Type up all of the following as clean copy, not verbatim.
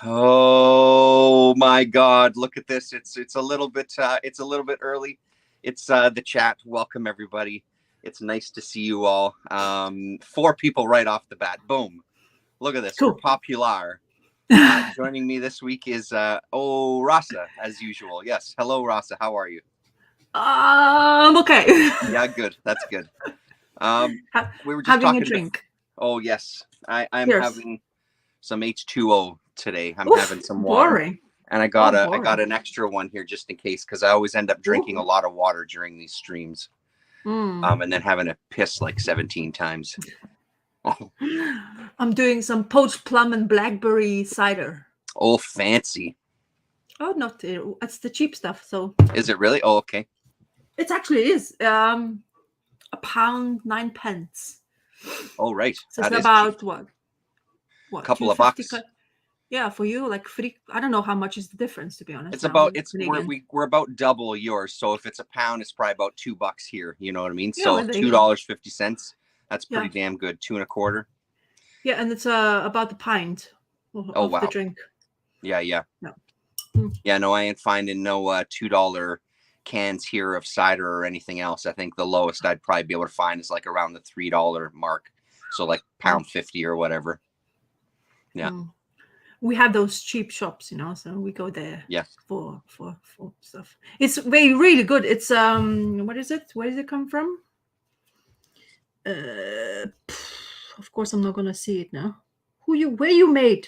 Oh my God! Look at this. It's a little bit early. It's the chat. Welcome everybody. It's nice to see you all. Four people right off the bat. Boom! Look at this. Cool. We're popular. Joining me this week is Rasa as usual. Yes. Hello, Rasa. How are you? I'm okay. Yeah, good. That's good. We were just Having talking a drink. Oh yes, I'm Cheers. having some H2O today. I'm Oof, having some water. boring. And I got boring. an extra one here just in case, because I always end up drinking a lot of water during these streams, and then having to piss like 17 times. I'm doing some poached plum and blackberry cider. Oh, fancy! Oh, it's the cheap stuff. So is it really? Oh, okay. It actually is. £1.09. Oh, right. So it's about cheap. what? Couple of bucks. Yeah, for you, like free. I don't know how much is the difference, to be honest. It's about we're about double yours. So if it's £1, it's probably about $2 here. You know what I mean? Yeah, so $2.50. That's pretty damn good. 2.25. Yeah, and it's about the pint of the drink. Yeah. Yeah, no, I ain't finding no $2 cans here of cider or anything else. I think the lowest I'd probably be able to find is like around the $3 mark. So like £1.50 or whatever. Yeah. We have those cheap shops, so we go there. Yeah. For stuff. It's really good. It's what is it? Where does it come from? Of course I'm not gonna see it now. Where you made?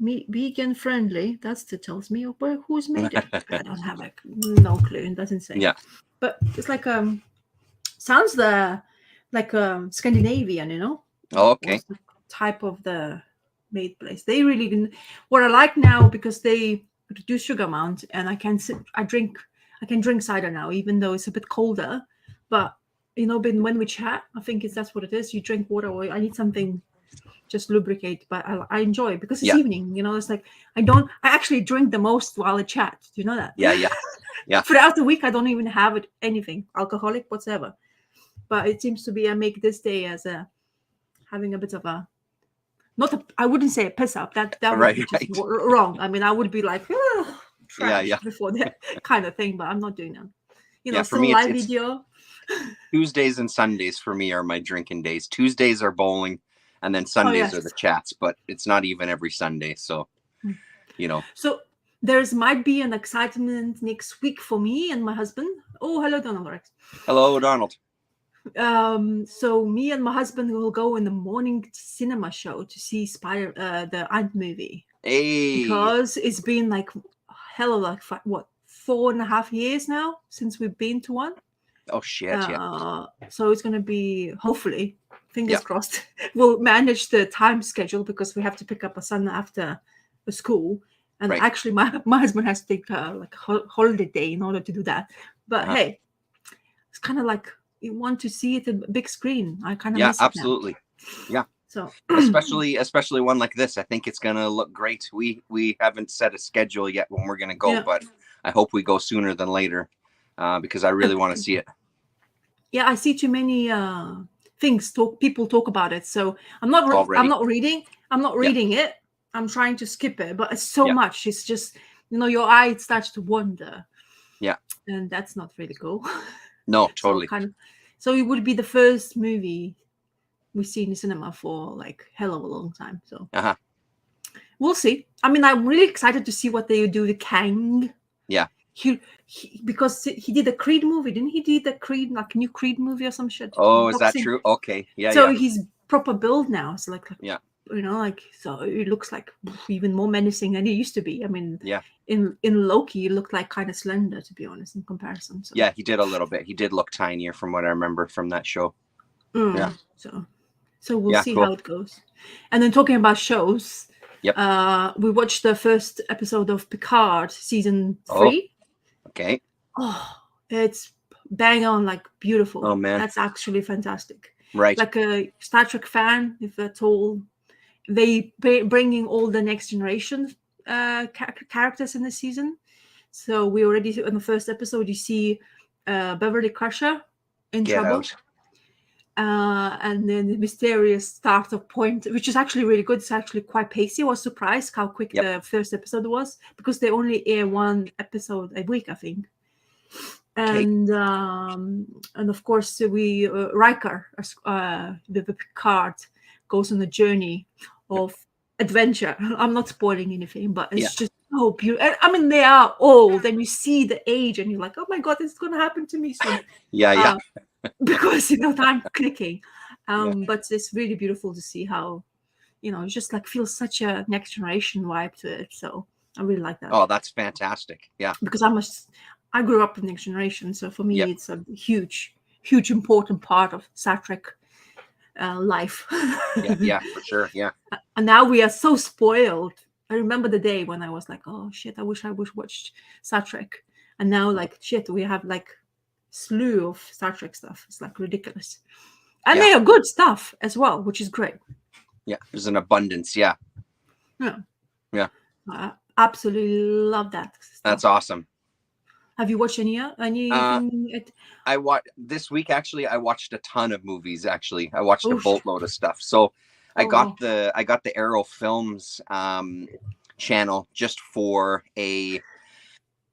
Me vegan friendly. That's the tells me who's made it. I don't have no clue. It doesn't say. Yeah. But it's like sounds like Scandinavian, Oh, okay. The type of the made place. They really what I like now, because they reduce sugar amount, and I can drink cider now, even though it's a bit colder. But when we chat, I think that's what it is. You drink water, or I need something just lubricate, but I enjoy it because it's evening. It's like I actually drink the most while I chat. Do you know that? Yeah. Throughout the week, I don't even have anything alcoholic whatsoever. But it seems to be I make this day as having a bit of a I wouldn't say a piss up. That would be just wrong. I mean, I would be like trash before that kind of thing, but I'm not doing that. For me, live video. Tuesdays and Sundays for me are my drinking days. Tuesdays are bowling, and then Sundays are the chats. But it's not even every Sunday, so So might be an excitement next week for me and my husband. Oh, hello, Donald Rex. Hello, Donald. So me and my husband will go in the morning cinema show to see the Ant movie. Hey. Because it's been like hell of like 4.5 years now since we've been to one. Oh shit! So it's gonna be, hopefully, fingers crossed, we'll manage the time schedule, because we have to pick up a son after the school, and actually my husband has to take like a holiday day in order to do that. But hey, it's kind of like you want to see it in a big screen. I kind of miss it absolutely now. Yeah. So especially one like this, I think it's gonna look great. We haven't set a schedule yet when we're gonna go, but I hope we go sooner than later, because I really want to see it. Yeah, I see too many things people talk about it, so I'm not reading it. I'm trying to skip it, but it's so much. It's just your eye starts to wander. Yeah, and that's not really cool. No, totally. So it would be the first movie we see in the cinema for like hell of a long time. So we'll see. I mean, I'm really excited to see what they do with Kang. Yeah. Because he did a Creed movie, didn't he? Did the Creed, like new Creed movie or some shit? Oh, is that true? Okay, yeah. So he's proper build now. It's like yeah, so it looks like even more menacing than he used to be. I mean, yeah. In Loki, he looked like kind of slender, to be honest, in comparison. So. Yeah, he did a little bit. He did look tinier from what I remember from that show. Yeah. So we'll see how it goes. And then talking about shows, we watched the first episode of Picard season 3. Okay. Oh, it's bang on, like beautiful. Oh man, that's actually fantastic. Right. Like a Star Trek fan, if at all. They bringing all the next generation characters in the season. So we already in the first episode you see Beverly Crusher in trouble. and then the mysterious start of point, which is actually really good. It's actually quite pacey. I was surprised how quick Yep. the first episode was, because they only air one episode a week, I think. And of course we Riker, the Picard, goes on a journey of adventure. I'm not spoiling anything, but it's just so beautiful. I mean, they are old, and you see the age, and you're like, oh my god, it's going to happen to me soon. Because time clicking. But it's really beautiful to see how, it just like feels such a next generation vibe to it. So I really like that. Oh, that's fantastic. Yeah. Because I grew up with Next Generation, so for me it's a huge important part of Star Trek life. yeah, for sure. Yeah. And now we are so spoiled. I remember the day when I was like, oh shit, I wish watched Star Trek. And now like shit, we have like slew of Star Trek stuff. It's like ridiculous. And they are good stuff as well, which is great. Yeah, there's an abundance. Yeah. I absolutely love that stuff. That's awesome. Have you watched anything? I watched this week. Actually, I watched a ton of movies. Actually, I watched a boatload of stuff. So I got the Arrow Films channel just for a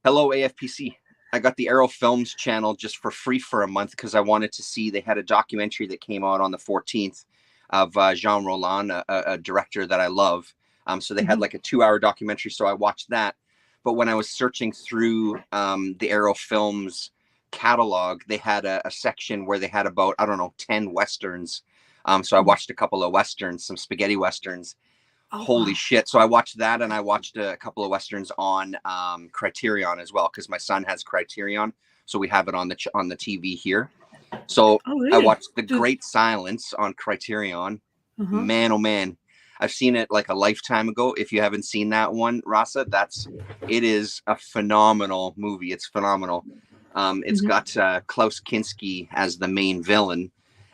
hello AFPC. I got the Arrow Films channel just for free for a month because I wanted to see. They had a documentary that came out on the 14th of Jean Roland, a director that I love. So they had like a 2-hour documentary. So I watched that. But when I was searching through the Arrow Films catalog, they had a section where they had about, 10 Westerns. So I watched a couple of Westerns, some spaghetti Westerns. Holy shit. So I watched that, and I watched a couple of Westerns on Criterion as well, because my son has Criterion. So we have it on the TV here. So I watched The Great Silence on Criterion. Man, oh man. I've seen it like a lifetime ago. If you haven't seen that one, Rasa, it is a phenomenal movie. It's phenomenal. It's got Klaus Kinski as the main villain.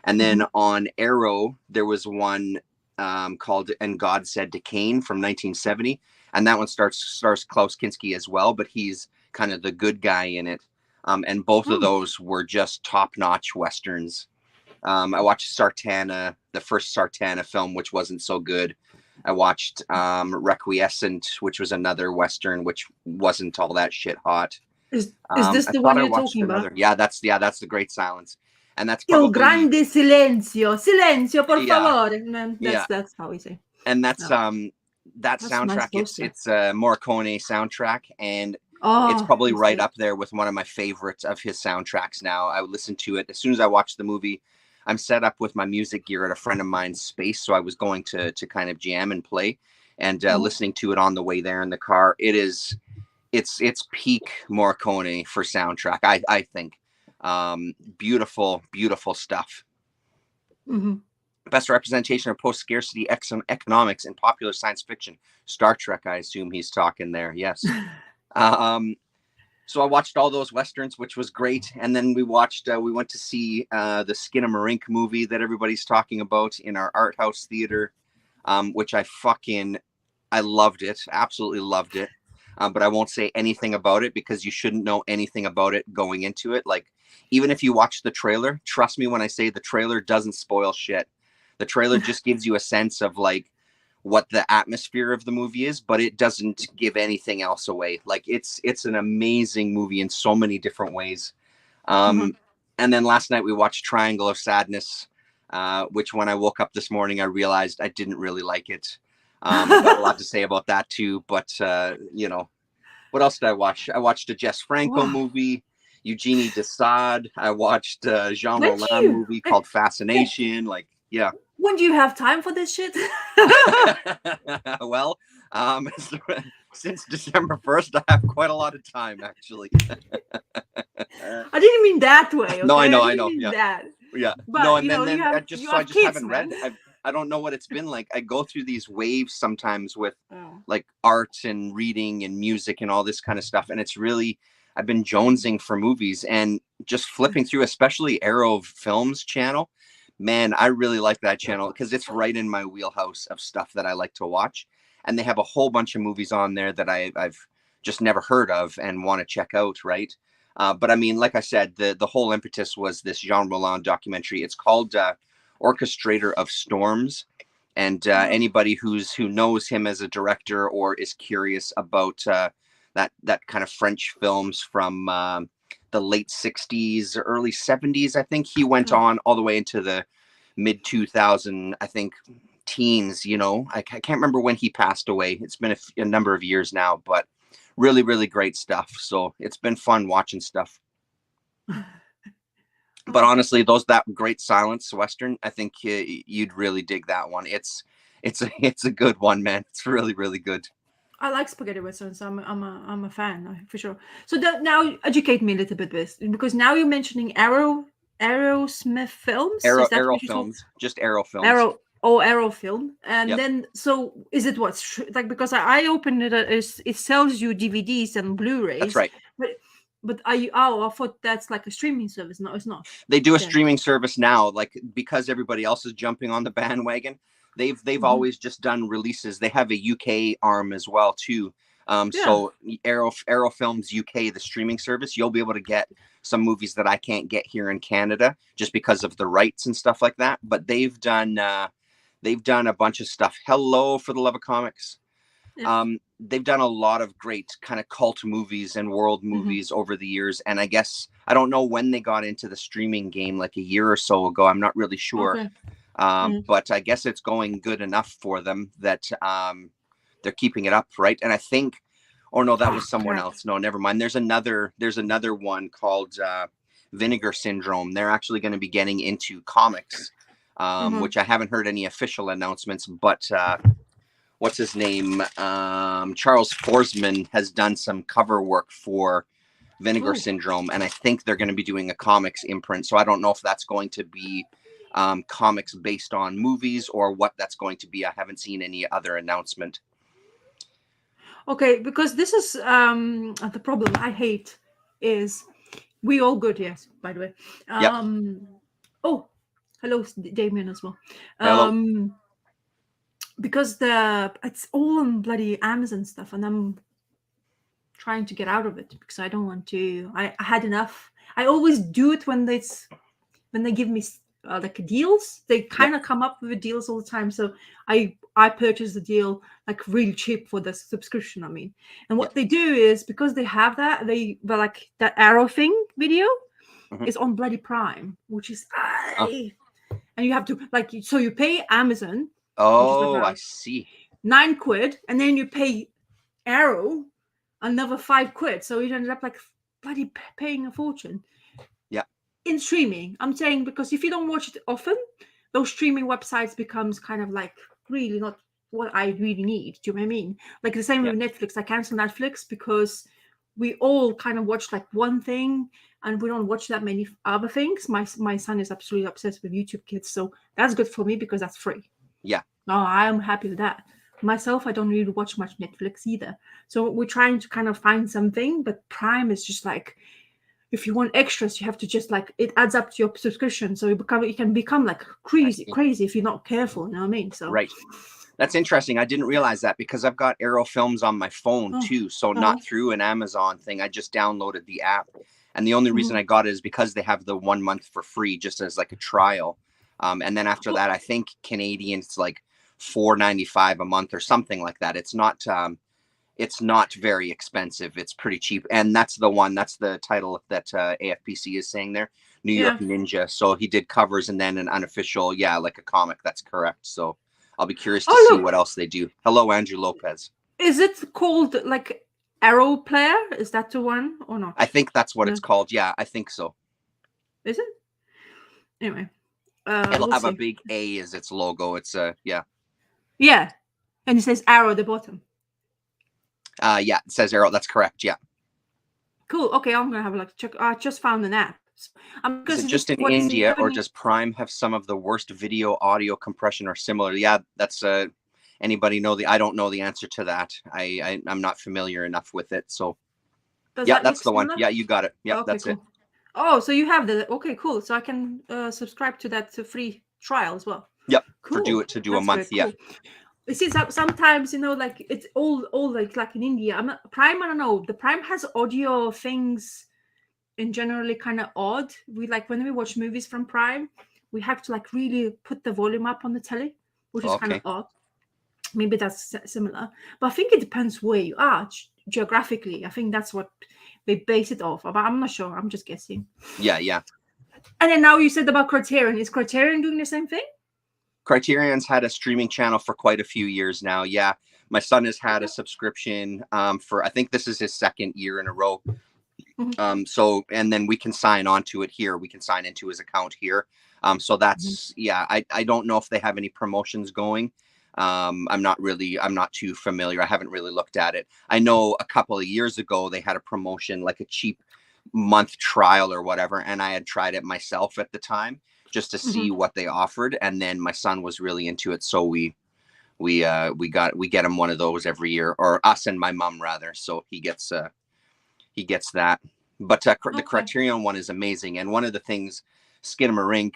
And then on Arrow, there was one called And God Said to Cain from 1970. And that one stars Klaus Kinski as well, but he's kind of the good guy in it. And both of those were just top-notch Westerns. I watched Sartana, the first Sartana film, which wasn't so good. I watched Requiescent, which was another Western, which wasn't all that shit hot. Is this the one you're talking about? Yeah, that's The Great Silence. And that's probably... Il grande silenzio. Silenzio, por favore. That's how we say. And that's soundtrack. Nice, it's a Morricone soundtrack, and it's probably right up there with one of my favorites of his soundtracks now. I would listen to it as soon as I watched the movie. I'm set up with my music gear at a friend of mine's space, so I was going to kind of jam and play, and listening to it on the way there in the car. It's peak Morricone for soundtrack, I think. Beautiful stuff. Best representation of post-scarcity economics in popular science fiction. Star Trek, I assume he's talking there. Yes. So I watched all those Westerns, which was great. And then we went to see the Skinamarink movie that everybody's talking about in our art house theater, which I loved it. Absolutely loved it. But I won't say anything about it because you shouldn't know anything about it going into it. Like, even if you watch the trailer, trust me when I say the trailer doesn't spoil shit. The trailer just gives you a sense of like what the atmosphere of the movie is, but it doesn't give anything else away. Like, it's an amazing movie in so many different ways. And then last night we watched Triangle of Sadness, which when I woke up this morning, I realized I didn't really like it. I've got a lot to say about that too, but what else did I watch? I watched a Jess Franco movie, Eugenie Desaad. I watched a Jean Roland movie called Fascination. Like, yeah. When do you have time for this shit? Well, since December 1st, I have quite a lot of time, actually. I didn't mean that way. Okay? No, I know. Yeah. That. Yeah. But, no, and then I just kids, haven't read. I don't know what it's been like. I go through these waves sometimes with like art and reading and music and all this kind of stuff. And it's really, I've been jonesing for movies and just flipping through, especially Arrow Films channel. Man, I really like that channel because it's right in my wheelhouse of stuff that I like to watch. And they have a whole bunch of movies on there that I've just never heard of and want to check out, right? But I mean, like I said, the whole impetus was this Jean Roland documentary. It's called Orchestrator of Storms. And anybody who knows him as a director or is curious about that kind of French films from the late 60s, early 70s, I think he went on all the way into the mid 2000, I think, teens. You know, I can't remember when he passed away. It's been a number of years now, but really, really great stuff. So it's been fun watching stuff. But honestly, that Great Silence Western, I think you'd really dig that one. It's a good one, man. It's really, really good. I like spaghetti westerns. I'm a fan for sure. So now educate me a little bit with, because now you're mentioning Aerosmith films. Arrow Is that Arrow what you Films, just Arrow Films. Arrow Film, and then so is it like, because I opened it, it sells you DVDs and Blu-rays. That's right. But I thought that's like a streaming service. No, it's not. They do a streaming service now, like, because everybody else is jumping on the bandwagon. They've always just done releases. They have a UK arm as well too. So Arrow Films UK, the streaming service, you'll be able to get some movies that I can't get here in Canada just because of the rights and stuff like that. But they've done a bunch of stuff. Hello, For the Love of Comics. Yeah. They've done a lot of great kind of cult movies and world movies over the years. And I guess, I don't know when they got into the streaming game, like a year or so ago. I'm not really sure. Okay. But I guess it's going good enough for them that they're keeping it up, right? And I think, oh no, that was someone else. No, never mind. There's another one called Vinegar Syndrome. They're actually going to be getting into comics, which I haven't heard any official announcements, but what's his name? Charles Forsman has done some cover work for Vinegar Syndrome, and I think they're going to be doing a comics imprint. So I don't know if that's going to be comics based on movies or what that's going to be. I haven't seen any other announcement. Okay, because this is the problem I hate is we all good, yes, by the way. Oh, hello, Damien as well. Hello. Because it's all on bloody Amazon stuff, and I'm trying to get out of it because I don't want to. I had enough. I always do it when they give me like deals. They kind of come up with deals all the time, so I purchase the deal like really cheap for the subscription. I mean, and what they do is, because they have that, they like that Arrow thing video is on bloody Prime, which is and you have to so you pay Amazon. Oh, I see. £9, and then you pay Arrow another £5, so you ended up like bloody paying a fortune. Yeah. In streaming, I'm saying, because if you don't watch it often, those streaming websites becomes kind of like really not what I really need. Do you know what I mean? Like the same with Netflix. I cancel Netflix because we all kind of watch like one thing, and we don't watch that many other things. My son is absolutely obsessed with YouTube Kids, so that's good for me because that's free. Yeah. No, I'm happy with that. Myself, I don't really watch much Netflix either. So we're trying to kind of find something, but Prime is just like, if you want extras, you have to just like, it adds up to your subscription. So it can become like crazy if you're not careful. You know what I mean? So right. That's interesting. I didn't realize that because I've got Arrow Films on my phone too. So not through an Amazon thing. I just downloaded the app. And the only reason I got it is because they have the 1 month for free, just as like a trial. And then after that, I think Canadian, it's like $4.95 a month or something like that. It's not very expensive. It's pretty cheap. And that's the title that AFPC is saying there, New York Ninja. So he did covers and then an unofficial, like a comic. That's correct. So I'll be curious to see what else they do. Hello, Andrew Lopez. Is it called like Arrow Player? Is that the one or not? I think that's what it's called. Yeah, I think so. Is it? Anyway. It'll have a big A as its logo. It's Yeah. And it says Arrow at the bottom. It says Arrow. That's correct. Yeah. Cool. Okay, I'm gonna have a check. I just found an app. Is it just in India, or does Prime have some of the worst video audio compression or similar? Yeah, that's anybody know I don't know the answer to that. I'm not familiar enough with it. So that's the one. Yeah, you got it. Yeah, okay, that's cool. It. Oh, so you have okay, cool. So I can subscribe to that free trial as well. Yep. Cool. To do a month. Cool. Yeah. You see, sometimes like it's all like in India. Prime. I don't know. The Prime has audio things in generally kind of odd. We like when we watch movies from Prime, we have to like really put the volume up on the telly, which is kind of Okay. odd. Maybe that's similar, but I think it depends where you are geographically. I think that's what they base it off of, but I'm not sure. I'm just guessing. Yeah, yeah. And then now you said about Criterion. Is Criterion doing the same thing? Criterion's had a streaming channel for quite a few years now. Yeah, my son has had a subscription for, I think this is his second year in a row. So, and then we can sign on to it here. We can sign into his account here. So that's, yeah, I don't know if they have any promotions going. I'm not too familiar. I haven't really looked at it. I know a couple of years ago, they had a promotion, like a cheap month trial or whatever. And I had tried it myself at the time just to see what they offered. And then my son was really into it. So we get him one of those every year, or us and my mom rather. So he gets that. But the Criterion one is amazing. And one of the things, Skinamarink,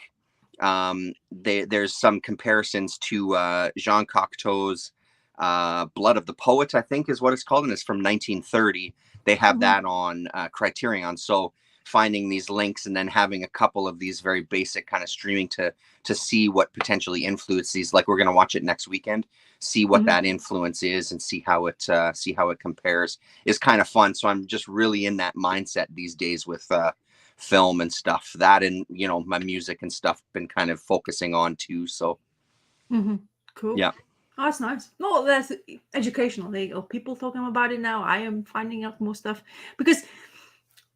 there's some comparisons to Jean Cocteau's Blood of the Poet, I think is what it's called, and it's from 1930. They have that on Criterion. So finding these links and then having a couple of these very basic kind of streaming to see what potentially influences these, like we're going to watch it next weekend, see what that influence is and see how it compares, is kind of fun. So I'm just really in that mindset these days with film and stuff, that, and you know, my music and stuff been kind of focusing on too. So cool. Yeah. Oh, that's nice. No, that's educational. There you go. People talking about it now. I am finding out more stuff because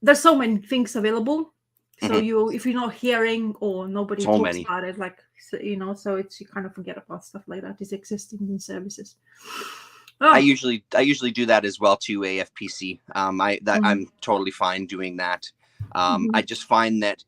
there's so many things available. So if you're not hearing or nobody talks about it, like, so, you know, so it's, you kind of forget about stuff like that is existing in services. I usually do that as well too. AFPC. I'm totally fine doing that. I just find that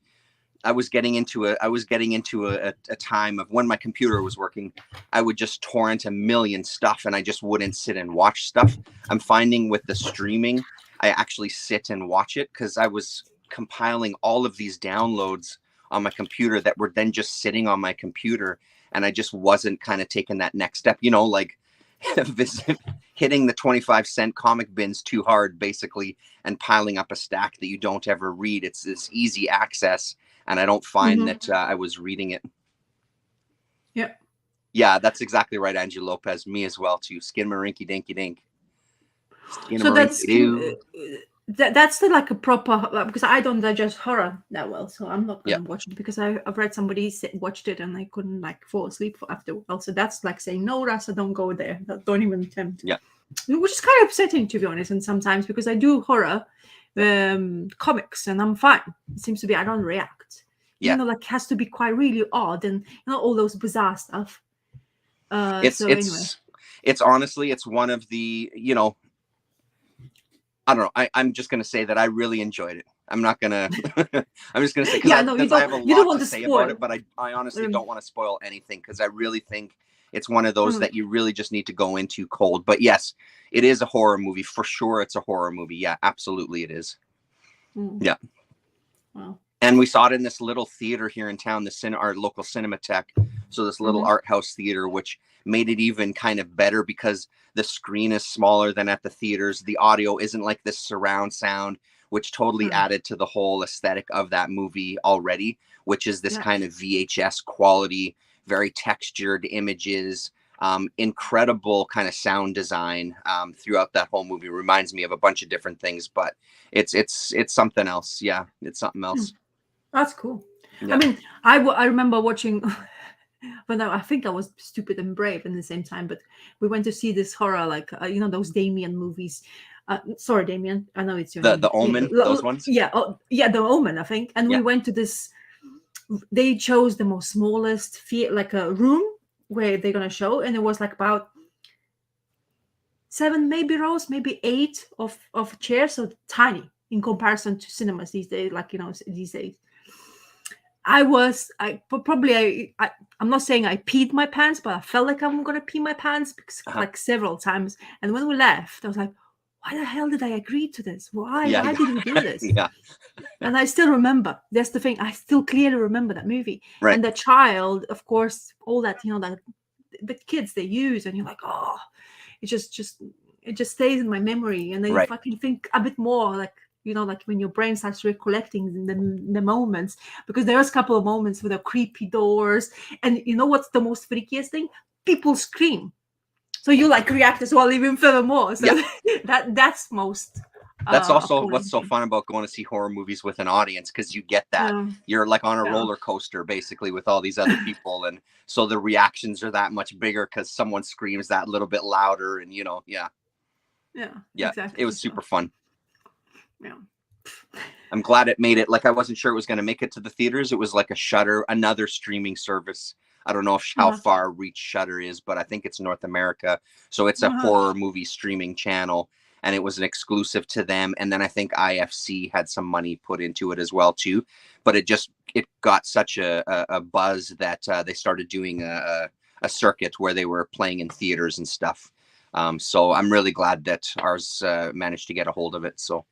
I was getting into a time of when my computer was working, I would just torrent a million stuff and I just wouldn't sit and watch stuff. I'm finding with the streaming, I actually sit and watch it because I was compiling all of these downloads on my computer that were then just sitting on my computer, and I just wasn't kind of taking that next step, you know, like hitting the 25-cent comic bins too hard basically and piling up a stack that you don't ever read. It's this easy access, and I don't find that I was reading it. Yeah, that's exactly right, Angie Lopez. Me as well too. Skinmarinky dinky dink. So that's the like a proper, because I don't digest horror that well, so I'm not gonna watch it because I've read somebody watched it and I couldn't like fall asleep after a while. So that's like saying no, Rasa, don't go there. Don't even attempt. Yeah, which is kind of upsetting to be honest. And sometimes because I do horror comics and I'm fine. It seems to be I don't react. You know, like it has to be quite really odd and you know all those bizarre stuff. It's honestly, it's one of the, you know, I don't know. I'm just going to say that I really enjoyed it. I'm not going to, I'm just going to say, because I have a lot to say about it, but I honestly don't want to spoil anything because I really think it's one of those that you really just need to go into cold. But yes, it is a horror movie. For sure, it's a horror movie. Yeah, absolutely it is. Yeah. Wow. And we saw it in this little theater here in town, our local Cinematheque. So this little art house theater, which made it even kind of better because the screen is smaller than at the theaters. The audio isn't like this surround sound, which totally added to the whole aesthetic of that movie already, which is this kind of VHS quality, very textured images, incredible kind of sound design throughout that whole movie. Reminds me of a bunch of different things, but it's something else. Yeah, it's something else. That's cool. Yeah. I mean, I remember watching, but no, I think I was stupid and brave in the same time, but we went to see this horror, like, you know, those Damien movies. Sorry, Damien. I know it's your name. The Omen, those ones? Yeah. The Omen, I think. And we went to this, they chose the most smallest, like a room where they're going to show. And it was like about 7 maybe rows, maybe 8 of chairs. So tiny in comparison to cinemas these days, like, you know, these days. I'm not saying I peed my pants, but I felt like I'm gonna pee my pants because, like several times. And when we left, I was like, "Why the hell did I agree to this? Why did we do this?" And I still remember. That's the thing. I still clearly remember that movie. Right. And the child, of course, all that, you know, that the kids they use, and you're like, "Oh, it just stays in my memory." And then you fucking think a bit more, like, like when your brain starts recollecting the moments, because there's a couple of moments with the creepy doors, and you know what's the most freakiest thing? People scream, so you like react as well, even furthermore. So that's most. That's also appalling what's so thing. fun about going to see horror movies with an audience, because you get that. You're like on a roller coaster basically with all these other people, and so the reactions are that much bigger because someone screams that little bit louder, and Yeah, exactly. It was super fun. Yeah. I'm glad it made it. Like, I wasn't sure it was going to make it to the theaters. It was like a Shudder, another streaming service. I don't know how far reach Shudder is, but I think it's North America. So it's a horror movie streaming channel, and it was an exclusive to them. And then I think IFC had some money put into it as well too. But it got such a buzz that they started doing a circuit where they were playing in theaters and stuff. So I'm really glad that ours managed to get a hold of it. So.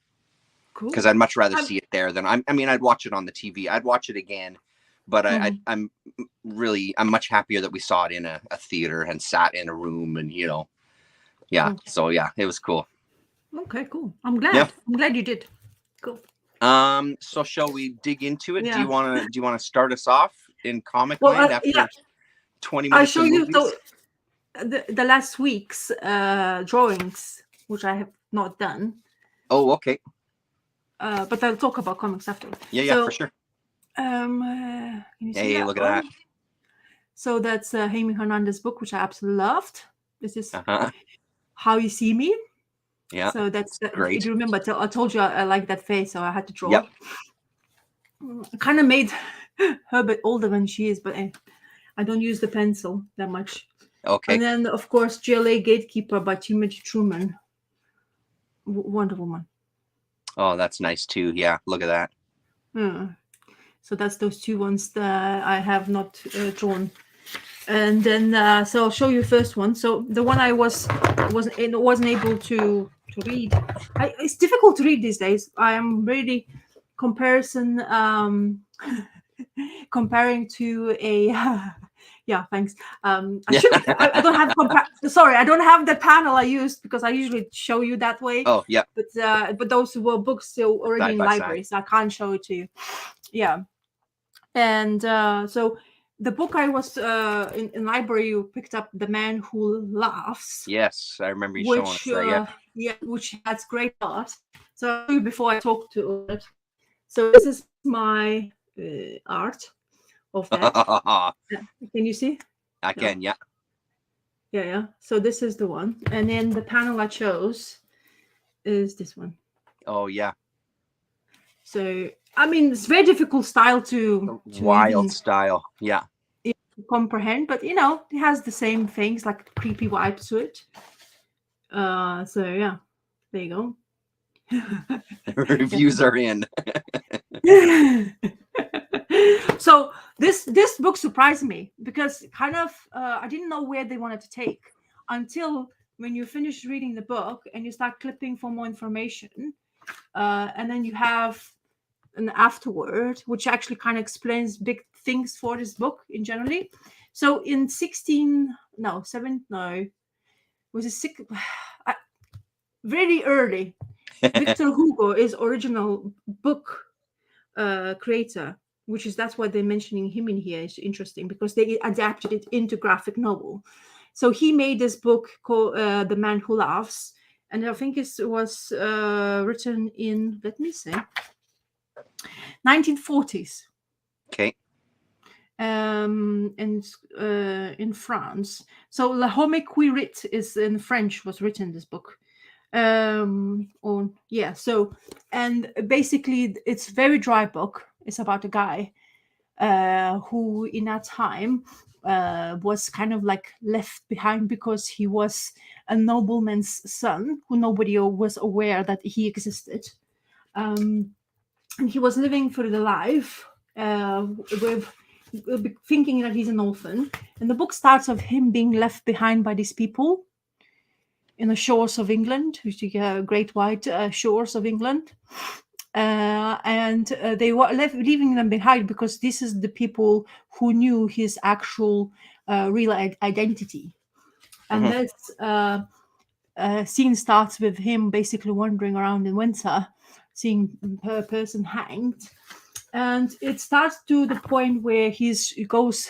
Because I'd much rather see it there than I'd watch it on the TV. I'd watch it again, but I'm much happier that we saw it in a theater and sat in a room, and So it was cool. Okay, cool. I'm glad. I'm glad you did. Cool. So shall we dig into it? Do you want to start us off in Comic Land after 20 minutes? I'll show you the last week's drawings, which I have not done. Oh, okay. But I'll talk about comics after. Yeah, for sure. Can you see that? Look at that. So that's Jaime Hernandez's book, which I absolutely loved. This is How You See Me. Yeah. So that's great. You remember, I told you I like that face, so I had to draw. Yep. I kind of made her a bit older than she is, but I don't use the pencil that much. Okay. And then, of course, GLA Gatekeeper by Timothy Truman. Wonder Woman. Oh, that's nice too. Yeah, look at that. So that's those two ones that I have not drawn. And then, so I'll show you first one. So the one I wasn't able to read. It's difficult to read these days. I am really comparing to a. Yeah, thanks. I don't have I don't have the panel I used, because I usually show you that way. Oh, yeah. But those were books still already in library, so I can't show it to you. Yeah. And so the book I was in library, you picked up The Man Who Laughs. Yes, I remember you showing us that. Yeah, which has great art. So before I talk to it, so this is my art of that. Can you see? I can, yeah. Yeah. So this is the one, and then the panel I chose is this one. Oh yeah. So it's very difficult style to wild style, yeah. Comprehend, but it has the same things, like creepy vibes to it. So yeah, there you go. Reviews are in. So this book surprised me, because kind of I didn't know where they wanted to take, until when you finish reading the book and you start clipping for more information, and then you have an afterword, which actually kind of explains big things for this book in generally. So in very early, Victor Hugo is original book creator, that's why they're mentioning him in here. Is interesting because they adapted it into graphic novel. So he made this book called The Man Who Laughs, and I think it was written in, let me say, 1940s. Okay. And in France. So La Homme qui rit is in French, was written this book. So, and basically it's very dry book. It's about a guy who in that time was kind of like left behind, because he was a nobleman's son who nobody was aware that he existed. And he was living for the life with thinking that he's an orphan. And the book starts of him being left behind by these people in the shores of England, which are great white shores of England. And they were leaving them behind because this is the people who knew his actual real identity. And this scene starts with him basically wandering around in winter, seeing a person hanged. And it starts to the point where he goes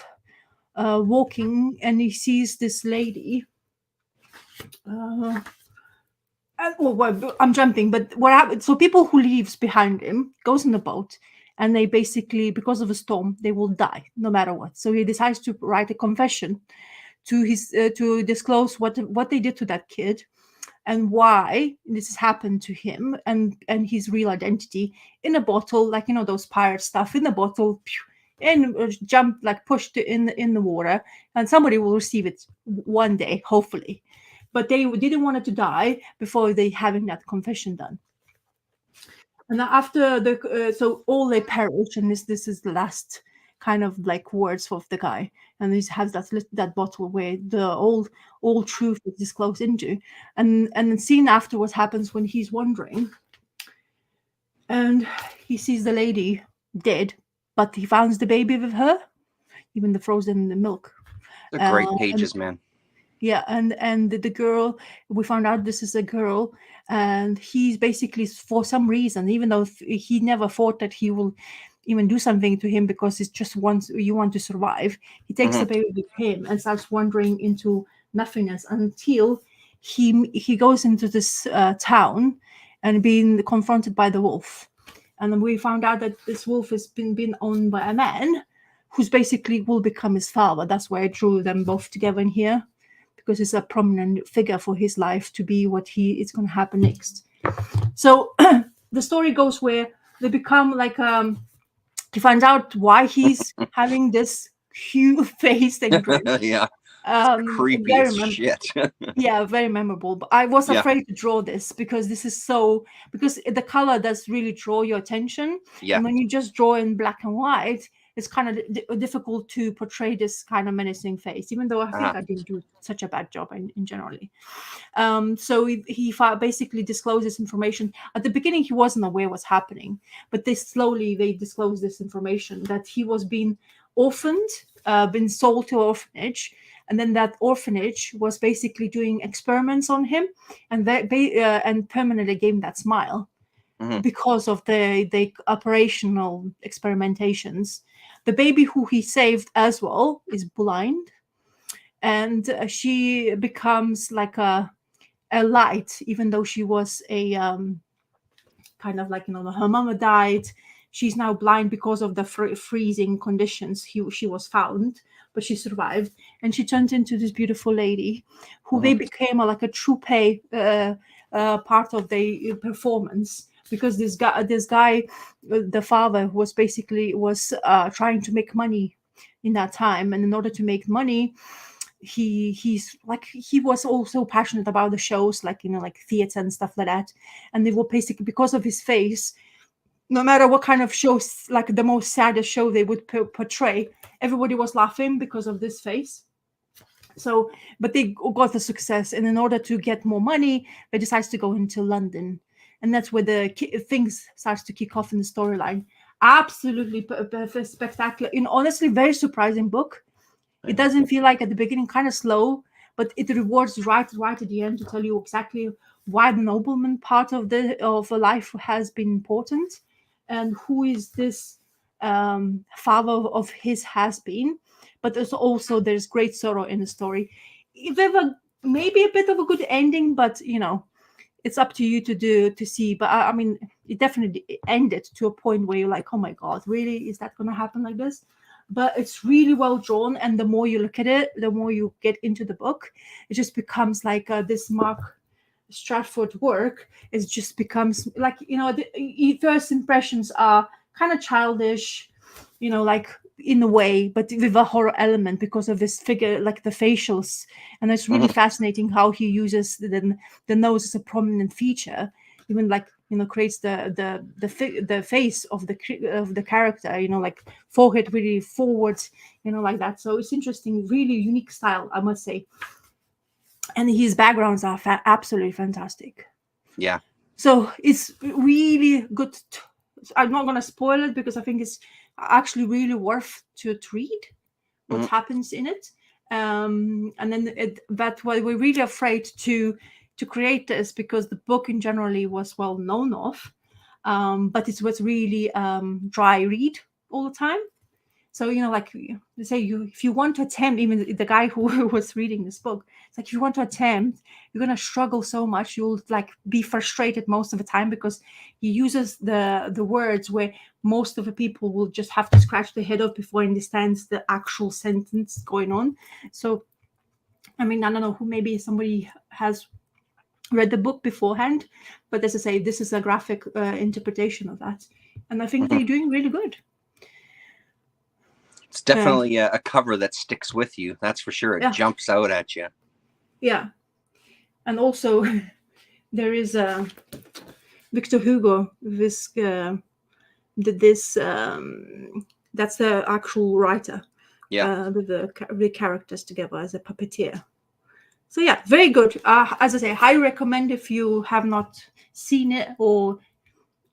walking and he sees this lady. I'm jumping, but what happened? So people who leaves behind him goes in the boat, and they basically, because of a storm, they will die no matter what. So he decides to write a confession to his to disclose what they did to that kid, and why this has happened to him, and his real identity in a bottle, like those pirate stuff in the bottle, and jump, like pushed in the water, and somebody will receive it one day, hopefully. But they didn't want it to die before they having that confession done. And after so all they perish, and this is the last kind of like words of the guy, and he has that bottle where the all truth is disclosed into, and the scene afterwards happens when he's wandering, and he sees the lady dead, but he finds the baby with her, even the frozen milk. The great pages, man. Yeah, and the girl, we found out this is a girl, and he's basically, for some reason, even though he never thought that he will even do something to him, because it's just you want to survive, he takes the baby with him and starts wandering into nothingness until he goes into this town and being confronted by the wolf. And then we found out that this wolf has been owned by a man who's basically will become his father. That's why I drew them both together in here, because it's a prominent figure for his life to be what it's going to happen next. So the story goes where they become like he finds out why he's having this huge face and grin. Yeah. Creepy as shit. Yeah, very memorable. But I was afraid to draw this because because the color does really draw your attention. Yeah. And when you just draw in black and white, it's kind of difficult to portray this kind of menacing face, even though I think I didn't do such a bad job in generally. So he basically discloses information. At the beginning, he wasn't aware what's happening, but they disclose this information that he was being orphaned, been sold to an orphanage, and then that orphanage was basically doing experiments on him, and and permanently gave him that smile. Because of the operational experimentations. The baby who he saved as well is blind, and she becomes like a light, even though she was a kind of like her mama died. She's now blind because of the freezing conditions she was found, but she survived, and she turned into this beautiful lady who they became like a true pay part of the performance. Because this guy, the father, was trying to make money in that time, and in order to make money, he was also passionate about the shows, like theater and stuff like that. And they were basically, because of his face, no matter what kind of shows, like the most saddest show they would portray, everybody was laughing because of this face. So, but they got the success, and in order to get more money, they decided to go into London. And that's where the things starts to kick off in the storyline. Absolutely spectacular. Honestly, very surprising book. It doesn't feel like at the beginning kind of slow, but it rewards right at the end to tell you exactly why the nobleman part of a life has been important, and who is this father of his has been. But there's great sorrow in the story. Maybe a bit of a good ending, but it's up to you to see. But I mean, it definitely ended to a point where you're like, oh my God, really? Is that going to happen like this? But it's really well drawn. And the more you look at it, the more you get into the book, it just becomes like this Mark Stratford work. It just becomes like, the first impressions are kind of childish, like in a way, but with a horror element because of his figure, like the facials. And it's really fascinating how he uses the nose as a prominent feature, even like creates the face of the character, like forehead really forward, like that. So it's interesting, really unique style, I must say. And his backgrounds are absolutely fantastic. Yeah. So it's really good. I'm not going to spoil it because I think it's actually really worth to read what happens in it. And then that's why we're really afraid to create this, because the book in generally was well known of. but it was really dry read all the time. So, like they say, if you want to attempt, even the guy who was reading this book, it's like, if you want to attempt, you're going to struggle so much. You'll like be frustrated most of the time, because he uses the words where most of the people will just have to scratch their head off before understands the actual sentence going on. So, I mean, I don't know, who maybe somebody has read the book beforehand, but as I say, this is a graphic interpretation of that. And I think they're doing really good. It's definitely a cover that sticks with you. That's for sure. It jumps out at you. Yeah. And also, there is Victor Hugo. This did this. That's the actual writer. Yeah. With the characters together as a puppeteer. So yeah, very good. As I say, highly recommend if you have not seen it or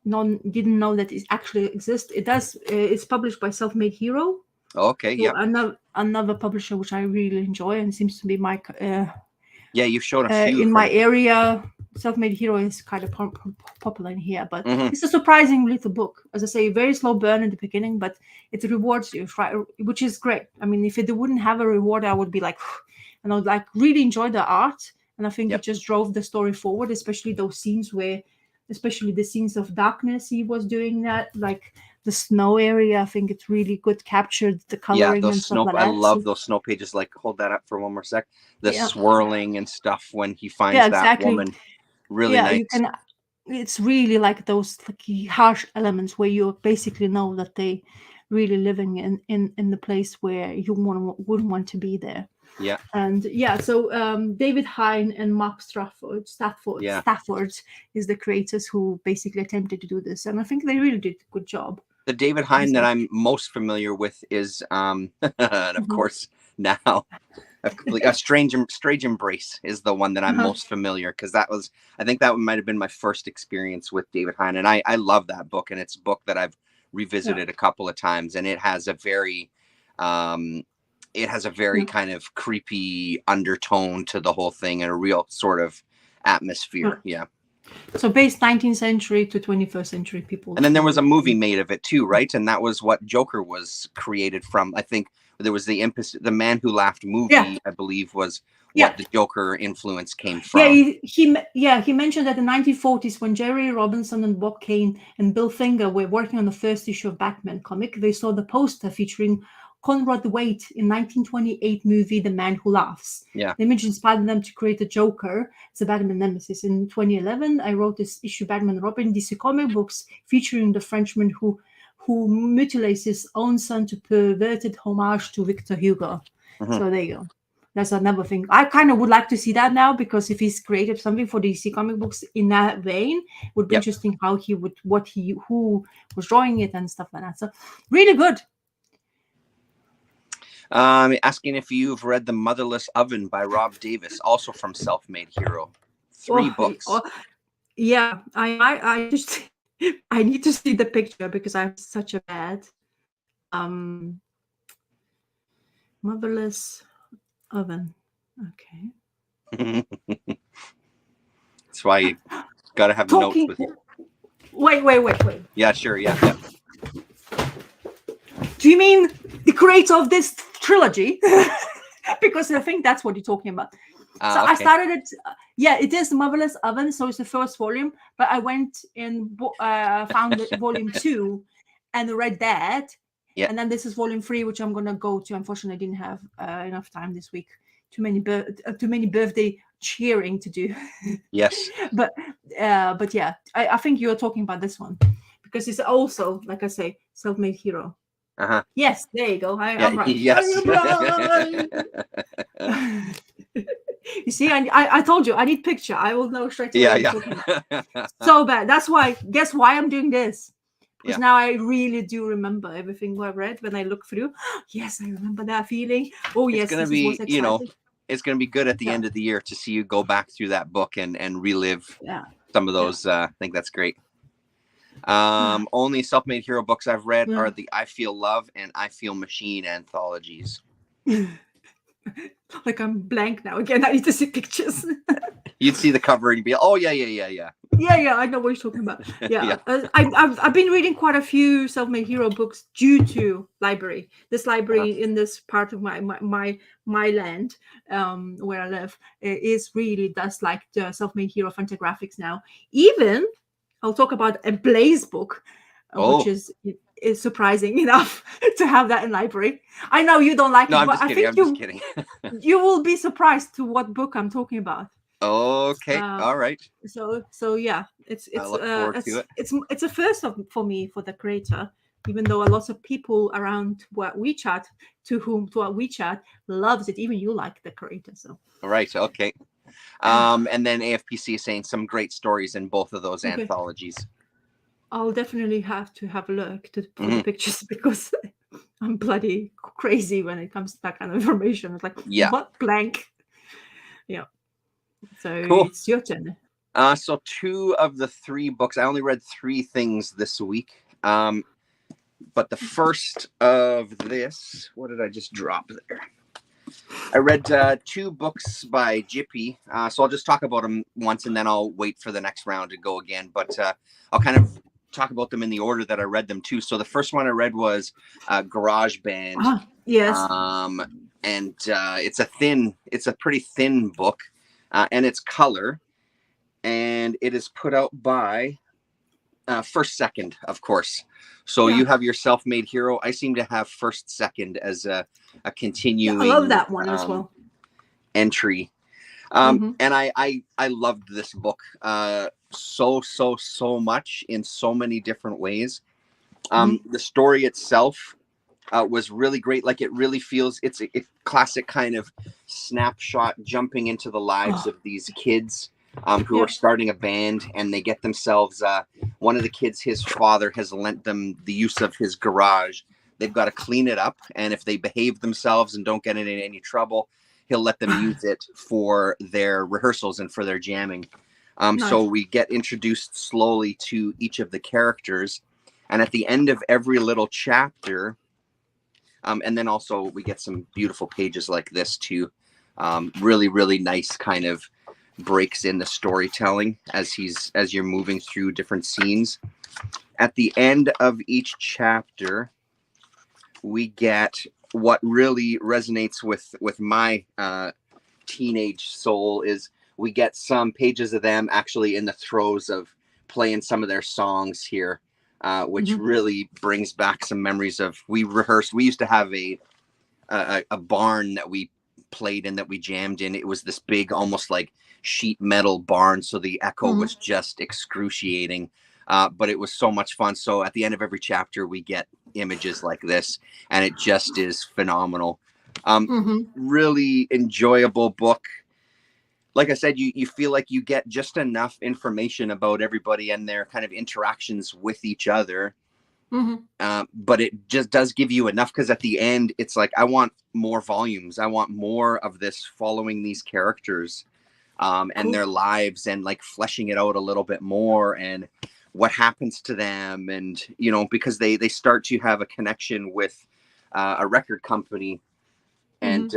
didn't know that it actually exists. It does. It's published by Self-Made Hero. Okay. So yeah. Another publisher which I really enjoy and seems to be my yeah, you've shown a few in my area. Self-Made Hero is kind of popular in here, but it's a surprising little book. As I say, very slow burn in the beginning, but it rewards you, which is great. I mean, if it wouldn't have a reward, I would be like, and I would like really enjoy the art, and I think it just drove the story forward, especially those scenes especially the scenes of darkness. He was doing that, like the snow area. I think it's really good captured the coloring and stuff like that. I love those snow pages. Like, hold that up for one more sec. The swirling and stuff when he finds that woman. Really nice. It's really like those like harsh elements where you basically know that they really living in the place where you wouldn't want to be there. Yeah. And so David Hine and Mark Stafford is the creators who basically attempted to do this, and I think they really did a good job. The David Hine that I'm most familiar with is and of course now a strange embrace is the one that I'm most familiar, because I think that might have been my first experience with David Hine, and I love that book, and it's a book that I've revisited a couple of times, and it has a very kind of creepy undertone to the whole thing, and a real sort of atmosphere. So based 19th century to 21st century people. And then there was a movie made of it too, right? And that was what Joker was created from. I think there was the Man Who Laughed movie, I believe, was what the Joker influence came from. He mentioned that in the 1940s, when Jerry Robinson and Bob Kane and Bill Finger were working on the first issue of Batman comic, they saw the poster featuring Conrad Waite in 1928 movie The Man Who Laughs. Yeah. The image inspired them to create a Joker as a Batman nemesis. In 2011, I wrote this issue Batman Robin DC comic books featuring the Frenchman who mutilates his own son to perverted homage to Victor Hugo. So there you go. That's another thing. I kind of would like to see that now, because if he's created something for DC comic books in that vein, it would be interesting how who was drawing it and stuff like that. So really good. Asking if you've read The Motherless Oven by Rob Davis, also from Self-Made Hero. 3 books. Yeah, I just I need to see the picture because I'm such a bad Motherless Oven. Okay. That's why you gotta have notes with you. Wait. Yeah, sure. Yeah. Do you mean the creator of this trilogy? Because I think that's what you're talking about. So okay. I started it. It is The Motherless Oven. So it's the first volume. But I went and found volume 2 and read that. Yeah. And then this is volume 3, which I'm going to go to. Unfortunately, I didn't have enough time this week. Too many birthday cheering to do. Yes. But yeah, I think you're talking about this one. Because it's also, like I say, Self-Made Hero. Yes, there you go. I'm right. Yes. You see, I told you I need picture. I will know straight away. Yeah. So bad. That's why. Guess why I'm doing this? Because now I really do remember everything I read when I look through. Yes, I remember that feeling. Oh yes, it's gonna be. It's gonna be good at the end of the year to see you go back through that book and relive some of those. I think that's great. Only Self-Made Hero books I've read are the I Feel Love and I Feel Machine anthologies. Like I'm blank now again. I need to see pictures. You'd see the cover and you'd be, oh yeah. Yeah, I know what you're talking about. Yeah, Yeah. I've been reading quite a few self-made hero books due to library. This Uh-huh. library in this part of my land, where I live, is really does like the self-made hero fantagraphics now. Even I'll talk about a Blaze book, which Oh, is surprising enough to have that in library. I know you don't like no, it, I'm but just I kidding. think I'm just kidding. you will be surprised to what book I'm talking about. Okay. Uh, All right. so yeah, it's I it's look uh forward to it's it. it's it's a first for me for the creator, even though a lot of people around what WeChat to our WeChat loves it. Even you like the creator, so All right. Okay. And then AFPC is saying some great stories in both of those okay. anthologies. I'll definitely have to have a look for the Hmm. pictures because I'm bloody crazy when it comes to that kind of information. It's like Yeah. what blank, yeah. So Cool. it's your turn. So two of the three books, I only read three things this week. But the first of this, what did I just drop there? I read two books by Jippy. So I'll just talk about them once and then I'll wait for the next round to go again. But I'll kind of talk about them in the order that I read them too. So the first one I read was Garage Band. Yes. And it's a pretty thin book, and it's color, and it is put out by First Second, of course. So Yeah. you have your self-made hero. I seem to have First Second as a Yeah, I love continuing that one as well. entry. Mm-hmm. And I loved this book so much in so many different ways. The story itself was really great. Like it really feels it's a classic kind of snapshot jumping into the lives Oh, of these kids who yeah. are starting a band, and they get themselves one of the kids, his father has lent them the use of his garage. They've got to clean it up, and if they behave themselves and don't get in any trouble, he'll let them use it for their rehearsals and for their jamming. So Nice. we get introduced slowly to each of the characters, and at the end of every little chapter, and then also we get some beautiful pages like this too. Really nice kind of breaks in the storytelling as you're moving through different scenes. At the end of each chapter, we get what really resonates with my teenage soul is we get some pages of them actually in the throes of playing some of their songs here, which really brings back some memories of we rehearsed. We used to have a barn that we played in, that we jammed in. It was this big, almost like sheet metal barn, so the echo was just excruciating. But it was so much fun. So at the end of every chapter, we get images like this, and it just is phenomenal. Really enjoyable book. Like I said, you feel like you get just enough information about everybody and their kind of interactions with each other. But it just does give you enough, because at the end, it's like, I want more volumes. I want more of this following these characters and their lives, and like fleshing it out a little bit more, and what happens to them. And, because they start to have a connection with a record company, and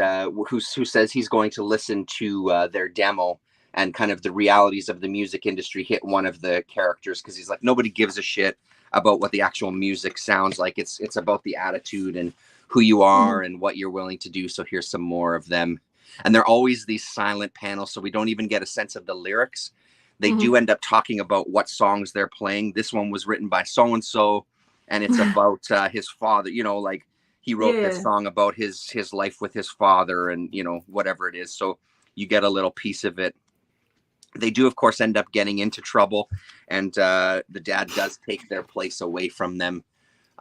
who says he's going to listen to their demo, and kind of the realities of the music industry hit one of the characters, because he's like, nobody gives a shit about what the actual music sounds like. It's about the attitude and who you are and what you're willing to do. So here's some more of them. And they're always these silent panels, so we don't even get a sense of the lyrics. They do end up talking about what songs they're playing. This one was written by so and so, and it's about his father. Like he wrote this song about his life with his father, and whatever it is. So you get a little piece of it. They do, of course, end up getting into trouble, and the dad does take their place away from them,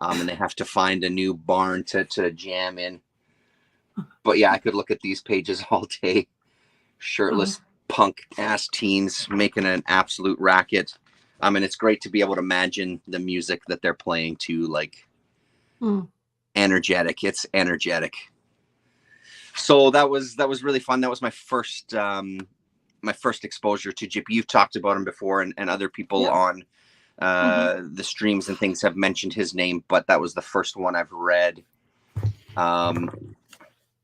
and they have to find a new barn to jam in. But yeah, I could look at these pages all day. Shirtless punk ass teens making an absolute racket. And it's great to be able to imagine the music that they're playing too, like energetic. It's energetic. So that was really fun. That was my first exposure to Jip. You've talked about him before, and other people on the streams and things have mentioned his name, but that was the first one I've read.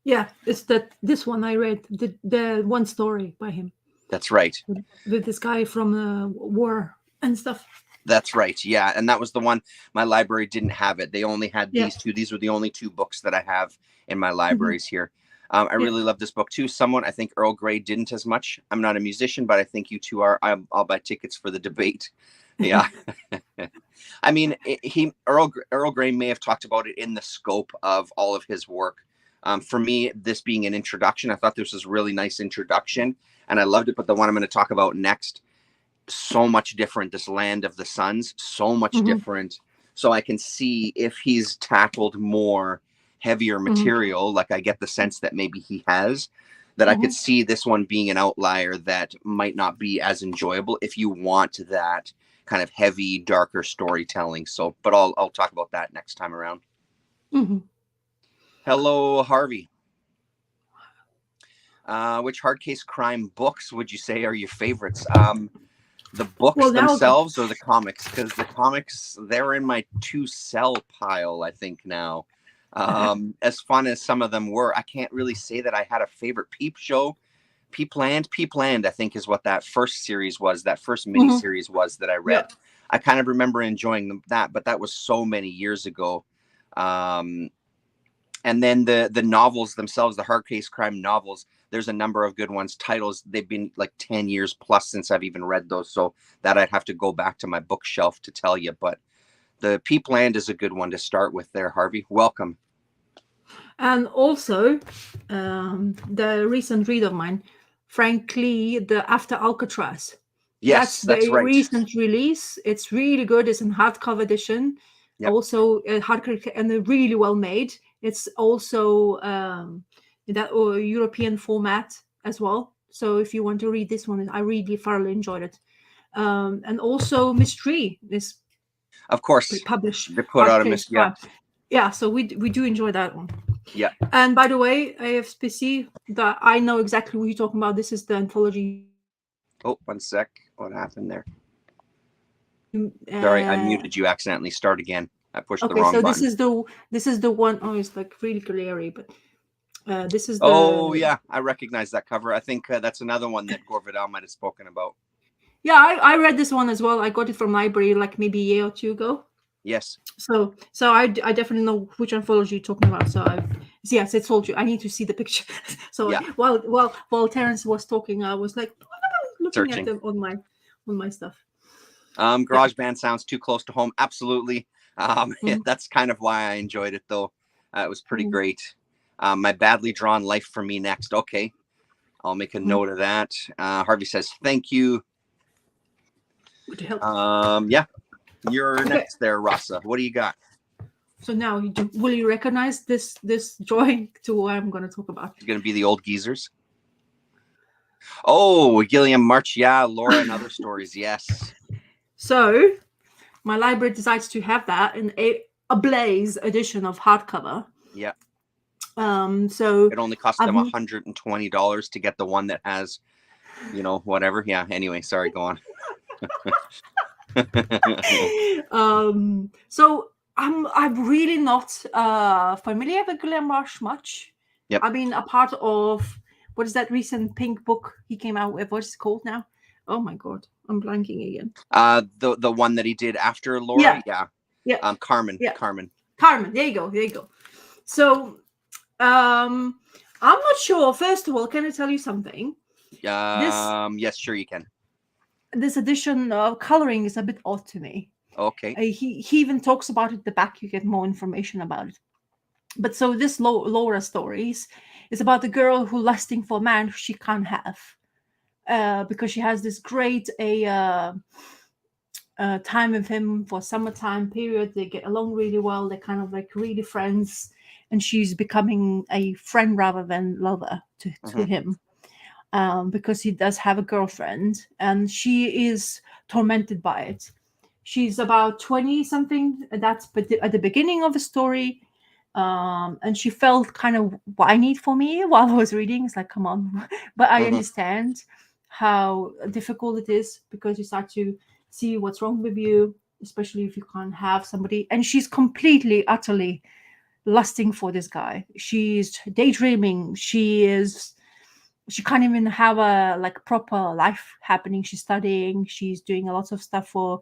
Yeah, it's this one I read, the one story by him. That's right. with this guy from the war and stuff. That's right. Yeah. And that was the one. My library didn't have it. They only had Yeah. these two. These were the only two books that I have in my Mm-hmm. libraries here. I really love this book too. I think Earl Grey didn't as much. I'm not a musician, but I think you two are. I'll buy tickets for the debate. Yeah. I mean, Earl Grey may have talked about it in the scope of all of his work. For me, this being an introduction, I thought this was a really nice introduction, and I loved it. But the one I'm going to talk about next, so much different. This Land of the Suns, so much different. So I can see if he's tackled more heavier material, like I get the sense that maybe he has, that I could see this one being an outlier that might not be as enjoyable if you want that kind of heavy, darker storytelling. So, but I'll talk about that next time around. Hello, Harvey. Which hard case crime books would you say are your favorites? The books themselves or the comics? Because the comics, they're in my to sell pile, I think now. As fun as some of them were, I can't really say that I had a favorite. Peepland, I think is what that first series was, that first mini series was that I read. Yeah. I kind of remember enjoying that, but that was so many years ago. And then the novels themselves, the hard case crime novels, there's a number of good ones. Titles, they've been like 10 years plus since I've even read those. So that I'd have to go back to my bookshelf to tell you. But the Peepland is a good one to start with there, Harvey. Welcome. And also, the recent read of mine, frankly, the After Alcatraz. Yes, that's right. Recent release. It's really good. It's in hardcover edition. Yep. Also, hardcover and really well made. It's also that European format as well. So if you want to read this one, I really thoroughly enjoyed it. And also Mystery is, of course, published. They put out a Mystery. Yeah. Yeah, so we do enjoy that one. Yeah. And by the way, AFSPC, that I know exactly what you're talking about. This is the anthology. Oh, one sec. What happened there? Sorry, I muted you accidentally. Start again. I pushed the wrong button. This is the one. Oh, it's like really glary, but this is the. Oh yeah, I recognize that cover. I think that's another one that Gore Vidal might have spoken about. Yeah, I read this one as well. I got it from library like maybe a year or two ago. Yes. So I definitely know which anthology you're talking about. So yes, I told you I need to see the picture. So yeah. While Terence was talking, I was like looking at them on my stuff. Garage Band sounds too close to home. Absolutely. That's kind of why I enjoyed it, though. It was pretty great. My badly drawn Life for Me next. Okay, I'll make a note of that. Harvey says thank you. Good to help. Yeah. You're next there, Rasa. What do you got? So now, will you recognize this drawing to what I'm going to talk about? It's going to be the old geezers. Oh, Gilliam March. Yeah, Laura and Other Stories. Yes. So my library decides to have that in a Blaze edition of hardcover. Yeah. So it only cost them $120 to get the one that has, whatever. Yeah. Anyway, sorry. Go on. So I'm really not familiar with Gilliam Marsh much. Yep. I mean, a part of what is that recent pink book he came out with? What's it called now? Oh my god, I'm blanking again. The one that he did after Laura. Yeah. Carmen. Yeah. Carmen. There you go. So I'm not sure. First of all, can I tell you something? Yes, sure you can. This edition of coloring is a bit odd to me. Okay. He even talks about it at the back. You get more information about it. But so this Laura Stories is about the girl who lusting for a man who she can't have because she has this great time with him for summertime period. They get along really well. They're kind of like really friends, and she's becoming a friend rather than lover to him. Because he does have a girlfriend and she is tormented by it. She's about 20 something. That's at the beginning of the story. And she felt kind of whiny for me while I was reading. It's like, come on. But I understand how difficult it is because you start to see what's wrong with you, especially if you can't have somebody. And she's completely, utterly lusting for this guy. She's daydreaming. She is she can't even have a like proper life happening. She's studying, she's doing a lot of stuff for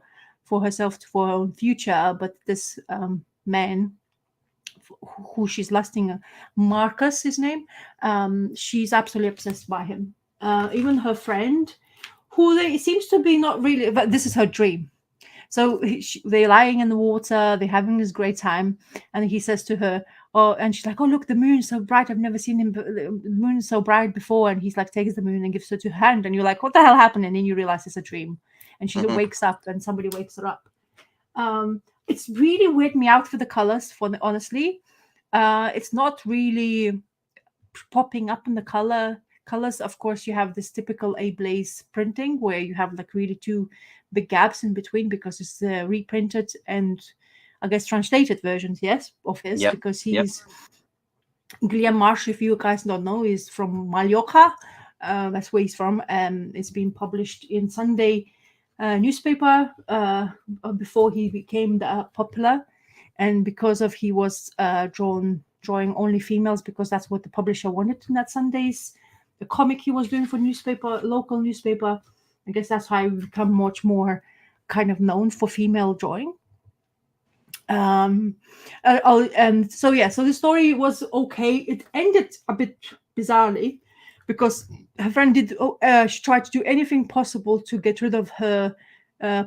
herself, for her own future. But this man who she's lusting, Marcus, his name, she's absolutely obsessed by him. Even her friend, who they seems to be not really, but this is her dream. So they're lying in the water, they're having this great time, and he says to her, "Oh," and she's like, "Oh, look, the moon's so bright. I've never seen the moon's so bright before." And he's like, takes the moon and gives her to her hand, and you're like, "What the hell happened?" And then you realize it's a dream, and she wakes up, and somebody wakes her up. It's really weirded me out for the colors. Honestly, it's not really popping up in the colors. Of course, you have this typical A-Blaze printing where you have like really two big gaps in between because it's reprinted and I guess translated versions, yes, of his, because he's Guillaume Marsh, if you guys don't know, is from Mallorca. That's where he's from. It's been published in Sunday newspaper before he became popular, and because of he was drawing only females because that's what the publisher wanted in that Sunday's the comic he was doing for local newspaper. I guess that's why I've become much more kind of known for female drawing. And so the story was okay. It ended a bit bizarrely because her friend she tried to do anything possible to get rid of her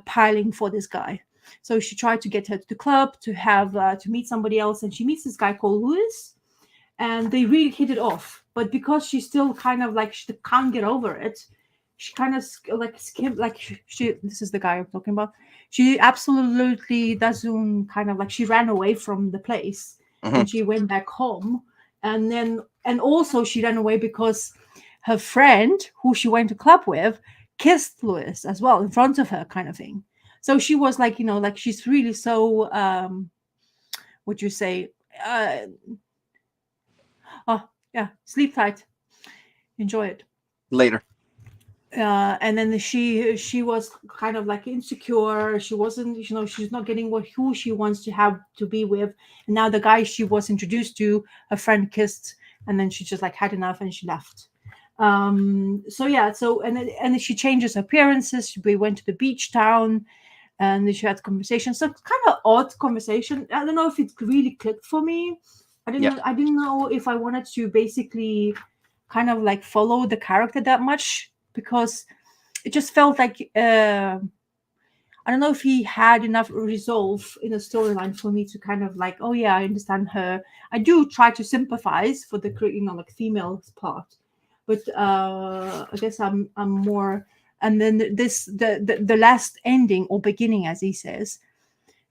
piling for this guy. So she tried to get her to the club to have to meet somebody else, and she meets this guy called Louis, and they really hit it off. But because she's still kind of like she can't get over it, she kind of like skimmed, like she this is the guy I'm talking about. She absolutely doesn't kind of like she ran away from the place and she went back home, and also she ran away because her friend who she went to club with kissed Louis as well in front of her, kind of thing. So she was like, like she's really so what you say sleep tight, enjoy it Later. and then she was kind of like insecure. She wasn't, she's not getting who she wants to have to be with. And now the guy she was introduced to, her friend kissed, and then she just like had enough and she left. And she changes appearances. We went to the beach town and she had conversation. So it's kind of odd conversation. I don't know if it really clicked for me. I didn't know if I wanted to basically kind of like follow the character that much, because it just felt like I don't know if he had enough resolve in a storyline for me to kind of like, oh yeah, I understand her. I do try to sympathize for the like female part, but I guess I'm more. And then the last ending or beginning, as he says,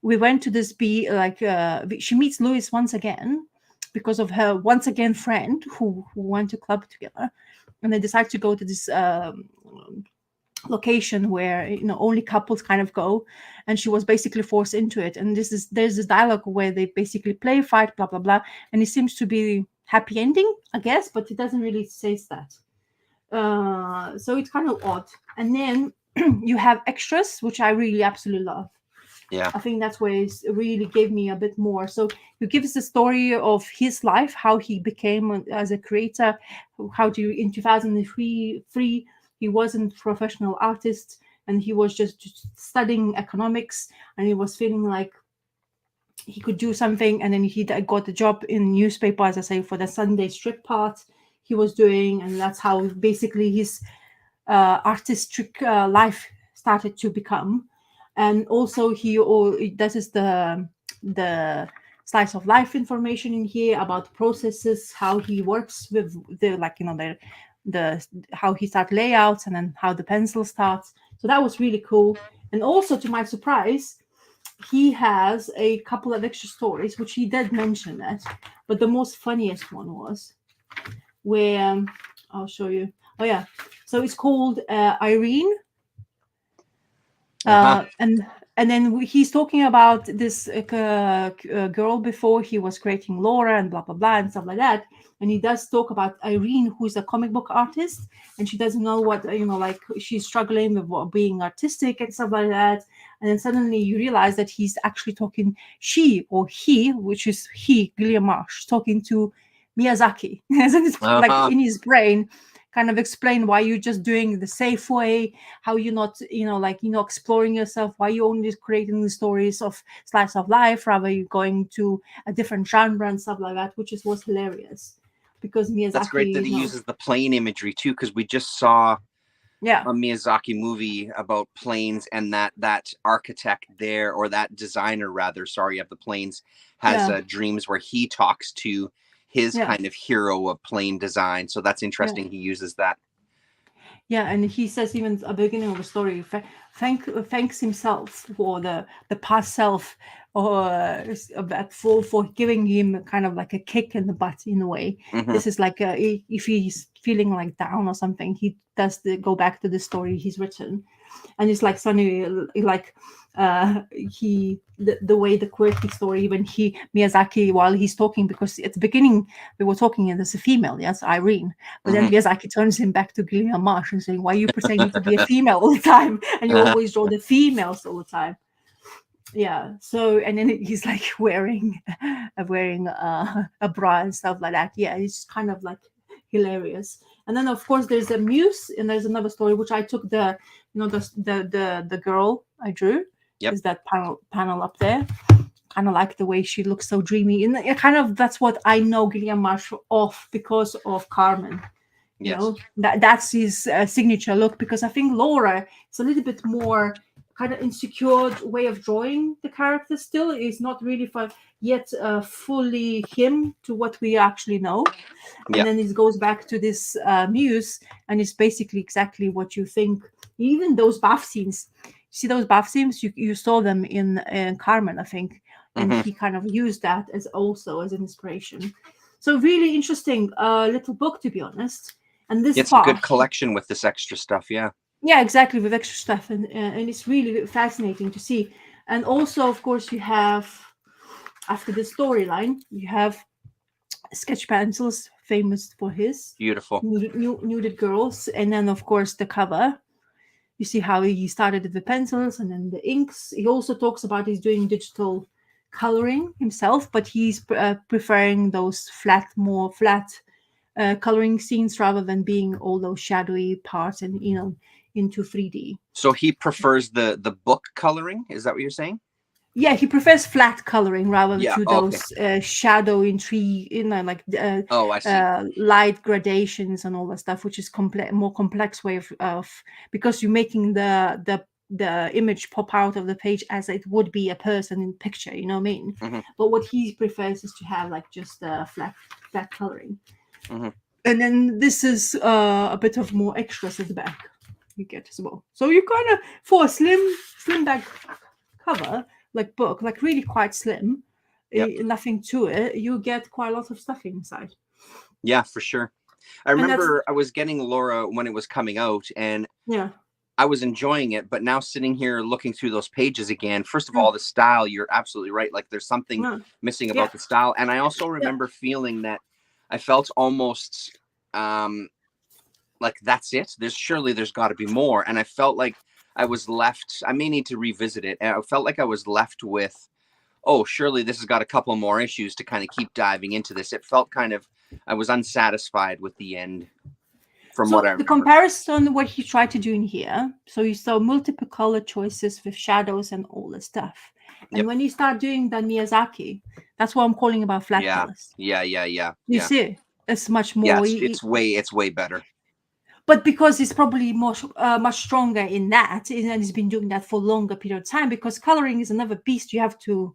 we went to this she meets Louis once again because of her once again friend who went to club together, and they decide to go to this location where only couples kind of go, and she was basically forced into it. And there's this dialogue where they basically play, fight, blah blah blah, and it seems to be happy ending, I guess, but it doesn't really say that. So it's kind of odd. And then you have extras, which I really absolutely love. Yeah, I think that's where it really gave me a bit more. So you give us the story of his life, how he became as a creator, in 2003 he wasn't a professional artist and he was just studying economics, and he was feeling like he could do something, and then he got a job in newspaper, as I say, for the Sunday strip part he was doing, and that's how basically his artistic life started to become. And also that is the slice of life information in here about processes, how he works with the how he starts layouts, and then how the pencil starts. So that was really cool. And also, to my surprise, he has a couple of extra stories, which he did mention that, but the most funniest one was where I'll show you. Oh yeah, so it's called Irene. And then he's talking about this girl before he was creating Laura and blah blah blah and stuff like that. And he does talk about Irene, who's a comic book artist, and she doesn't know what like she's struggling with being artistic and stuff like that. And then suddenly you realize that he's actually talking which is he, Guillaume Marsh, talking to Miyazaki, like in his brain, kind of explain why you're just doing the safe way, how you're not, exploring yourself, why you're only creating the stories of slice of life, rather you're going to a different genre and stuff like that, which was hilarious. Because Miyazaki, that's great that he uses the plane imagery too, because we just saw yeah, a Miyazaki movie about planes, and that architect there, or that designer rather, sorry, of the planes, has dreams where he talks to his kind of hero of plane design. So that's interesting. He uses that. Yeah, and he says even at the beginning of the story, thanks himself for the past self, or for giving him kind of like a kick in the butt in a way. Mhm. This is like if he's feeling like down or something, he does go back to the story he's written, and it's like suddenly like the way the quirky story when Miyazaki, while he's talking, because at the beginning we were talking and there's a female, yes, Irene, but then Miyazaki turns him back to Gillian Marsh and saying, why are you pretending to be a female all the time, and you always draw the females all the time. Yeah, so, and then he's like wearing a bra and stuff like that. Yeah, it's kind of like hilarious. And then of course there's a muse, and there's another story which I took the girl I drew. Yep. Is that panel up there? Kind of like the way she looks so dreamy, and it kind of, that's what I know Gillian Marsh off because of Carmen. Yes. You know, that's his signature look, because I think Laura is a little bit more kind of insecure way of drawing the character. Still is not really yet fully him to what we actually know. And then it goes back to this muse, and it's basically exactly what you think. Even those bath scenes, see those bath scenes, you saw them in Carmen, I think, and he kind of used that as an inspiration. So really interesting little book, to be honest. And this it's a good collection with this extra stuff. Yeah, exactly, with extra stuff, and it's really fascinating to see. And also, of course, you have, after the storyline, you have sketch pencils, famous for his beautiful nuded girls, and then of course the cover. You see how he started with the pencils and then the inks. He also talks about he's doing digital coloring himself, but he's preferring those more flat coloring scenes rather than being all those shadowy parts and into 3D. So he prefers the book coloring. Is that what you're saying? Yeah, he prefers flat coloring rather to those shadow intrigue, I see. light gradations and all that stuff, which is more complex way of because you're making the image pop out of the page as it would be a person in picture. You know what I mean? But what he prefers is to have like just flat coloring. And then this is a bit of more extras at the back you get as well. So you kind of, for a slim back cover, like book, like really quite slim, nothing to it, you get quite a lot of stuff inside. Yeah, for sure. I remember I was getting Laura when it was coming out, and I was enjoying it, but now sitting here looking through those pages again, first of all, the style, you're absolutely right. Like there's something missing about the style. And I also remember feeling that I felt almost like that's it. There's got to be more. And I felt like I was left, I may need to revisit it. And I felt like I was left with, oh, surely this has got a couple more issues to kind of keep diving into this. It felt kind of, I was unsatisfied with the end from what I remember. The comparison, what he tried to do in here, so you saw multiple color choices with shadows and all the stuff. And when you start doing that Miyazaki, that's what I'm calling about flat colors. Yeah. You see, it's much more. Yeah, it's way better. But because it's probably much stronger in that, and he's been doing that for a longer period of time, because coloring is another beast you have to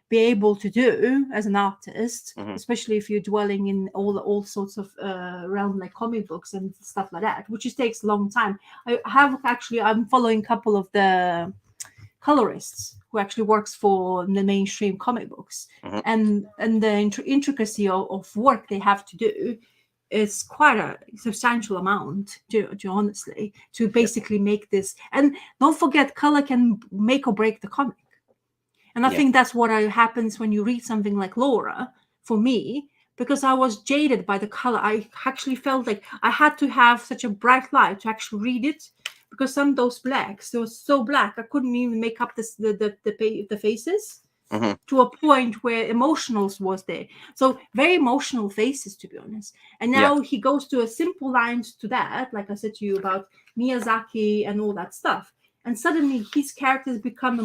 be able to do as an artist, especially if you're dwelling in all sorts of realm like comic books and stuff like that, which just takes a long time. I'm following a couple of the colorists who actually works for the mainstream comic books, and the intricacy of work they have to do. It's quite a substantial amount to honestly, to basically make this. And don't forget, color can make or break the comic. And I think that's what happens when you read something like Laura, for me, because I was jaded by the color. I actually felt like I had to have such a bright light to actually read it, because some of those blacks, they were so black, I couldn't even make up the faces. Mhm. to a point where emotionals was there. So very emotional faces, to be honest. And Yeah. now he goes to a simple lines to that, like I said to you about Miyazaki and all that stuff. And suddenly his characters become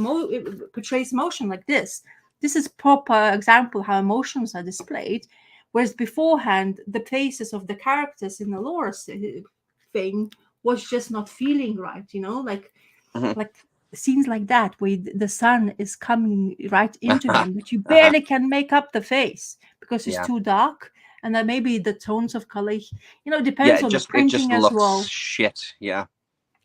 portrays emotion like this. This is proper example how emotions are displayed. Whereas beforehand, the faces of the characters in the lore thing was just not feeling right, Mhm. like scenes like that where the sun is coming right into him, but you Uh-huh. barely can make up the face because it's Yeah. too dark, and then maybe the tones of color, Yeah. depends on the It just printing as looks well. shit. Yeah.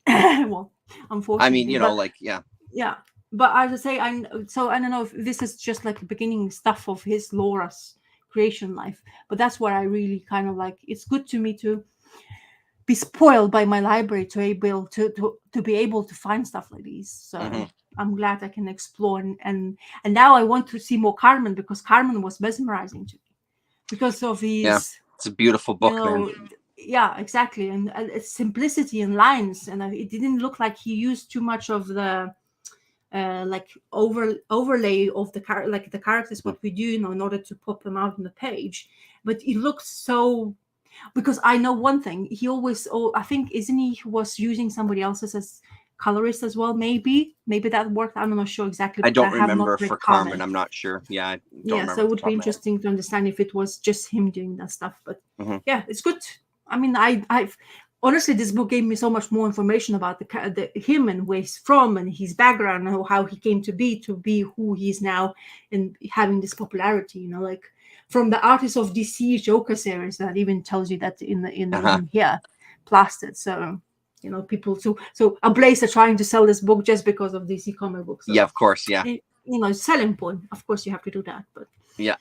Well, I mean, unfortunately, but like, yeah. yeah. But as I say, so I don't know if this is just like the beginning stuff of his Laura's creation life, but that's what I really kind of like. It's good to me to be spoiled by my library to be able to find stuff like these. So Mhm. I'm glad I can explore, and now I want to see more Carmen, because Carmen was mesmerizing to me because of Yeah. his, It's a beautiful you book, man. know yeah, exactly, and its simplicity in lines, and it didn't look like he used too much of the like overlay of like the characters Mhm. what we do, in order to pop them out on the page, but it looks so, because I know one thing. He always, I think, isn't he was using somebody else's as colorist as well? Maybe that worked. I'm not sure exactly I because I don't have not remember read for Carmen. Carmen. I'm not sure. Yeah, I don't Yeah, remember so off it the would top be of my head. interesting to understand if it was just him doing that stuff. But Mhm. yeah, it's good. I mean, I've honestly, this book gave me so much more information about the him and where he's from and his background and how he came to be who he is now and having this popularity. Like from the artist of DC Joker series, that even tells you that Uh-huh. in here, plastered. So people. So a Blaze are trying to sell this book just because of DC comic books. Yeah, So of course. Yeah. selling point. Of course, you have to do that. But Yeah.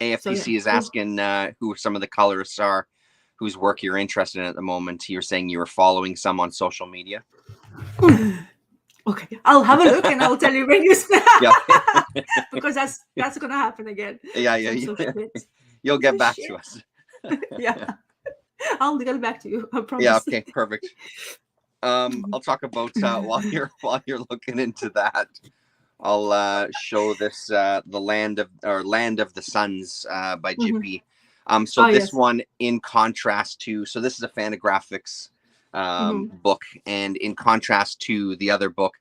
so yeah, AFTC is cool. asking who some of the colorists are, whose work you're interested in at the moment. You're saying you were following some on social media. Okay, I'll have a look and I'll tell you when you Yeah. because that's gonna happen again. Yeah. So I'm so shit. You'll I'm get so back shit. to us. Yeah, I'll get back to you. I Yeah. promise. Okay. Perfect. I'll talk about while you're looking into that. I'll show this the Land of the Suns by Mhm. Jippy. So Oh this yes. one, in contrast to, so this is a Fantagraphics Hmm. book, and in contrast to the other book,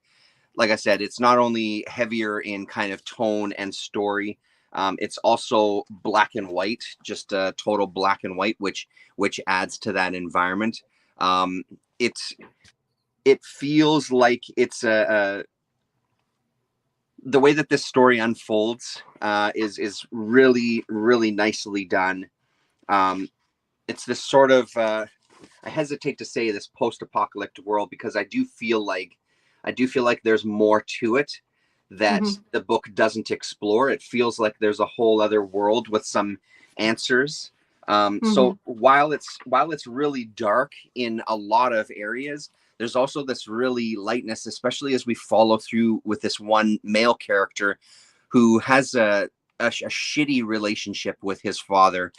like I said, it's not only heavier in kind of tone and story, it's also black and white, just total black and white, which adds to that environment. Um, it's it feels like it's the way that this story unfolds is really really nicely done. Um, it's this sort of I hesitate to say this post-apocalyptic world because I do feel like there's more to it that Hmm. the book doesn't explore. It feels like there's a whole other world with some answers. Hmm. So while it's really dark in a lot of areas, there's also this really lightness, especially as we follow through with this one male character who has a shitty relationship with his father.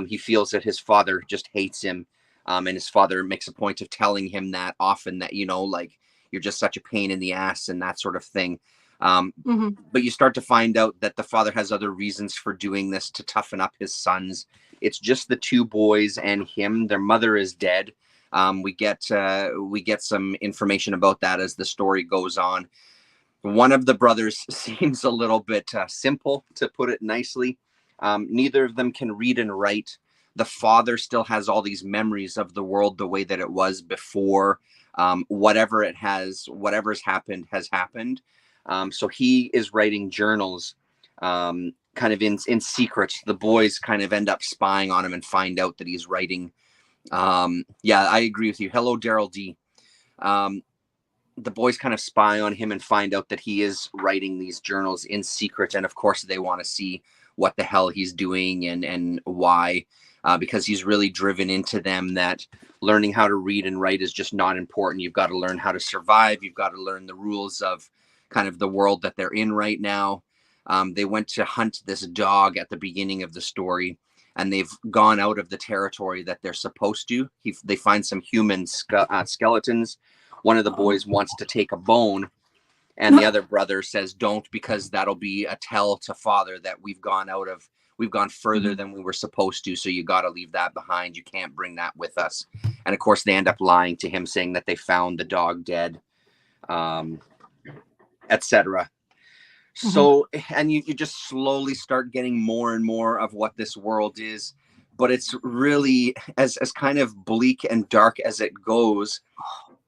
He feels that his father just hates him, and his father makes a point of telling him that often, that like you're just such a pain in the ass and that sort of thing. Um, Hmm. but you start to find out that the father has other reasons for doing this, to toughen up his sons. It's just the two boys and him. Their mother is dead. We get some information about that as the story goes on. One of the brothers seems a little bit simple, to put it nicely. Neither of them can read and write. The father still has all these memories of the world the way that it was before. Whatever's happened has happened. So he is writing journals, kind of in secret. The boys kind of end up spying on him and find out that he's writing. Yeah, I agree with you. Hello, Daryl D. Um, the boys kind of spy on him and find out that he is writing these journals in secret, and of course they want to see what the hell he's doing and why, because he's really driven into them that learning how to read and write is just not important. You've got to learn how to survive. You've got to learn the rules of kind of the world that they're in right now. They went to hunt this dog at the beginning of the story, and they've gone out of the territory that they're supposed to. They find some human skeletons. One of the Uh-oh. boys wants to take a bone, And the other brother says, don't, because that'll be a tell to father that we've gone further than we were supposed to. So you got to leave that behind. You can't bring that with us. And of course they end up lying to him, saying that they found the dog dead, etc. So, and you just slowly start getting more and more of what this world is, but it's really as kind of bleak and dark as it goes.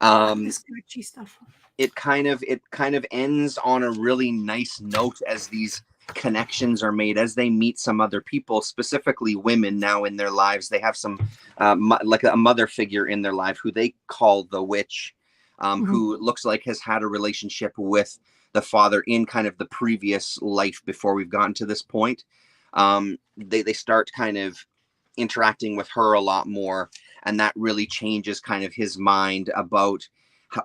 This glitchy stuff. It kind of ends on a really nice note as these connections are made, as they meet some other people, specifically women now in their lives. They have some like a mother figure in their life who they call the witch, who looks like has had a relationship with the father in kind of the previous life before we've gotten to this point. They start kind of interacting with her a lot more, and that really changes kind of his mind about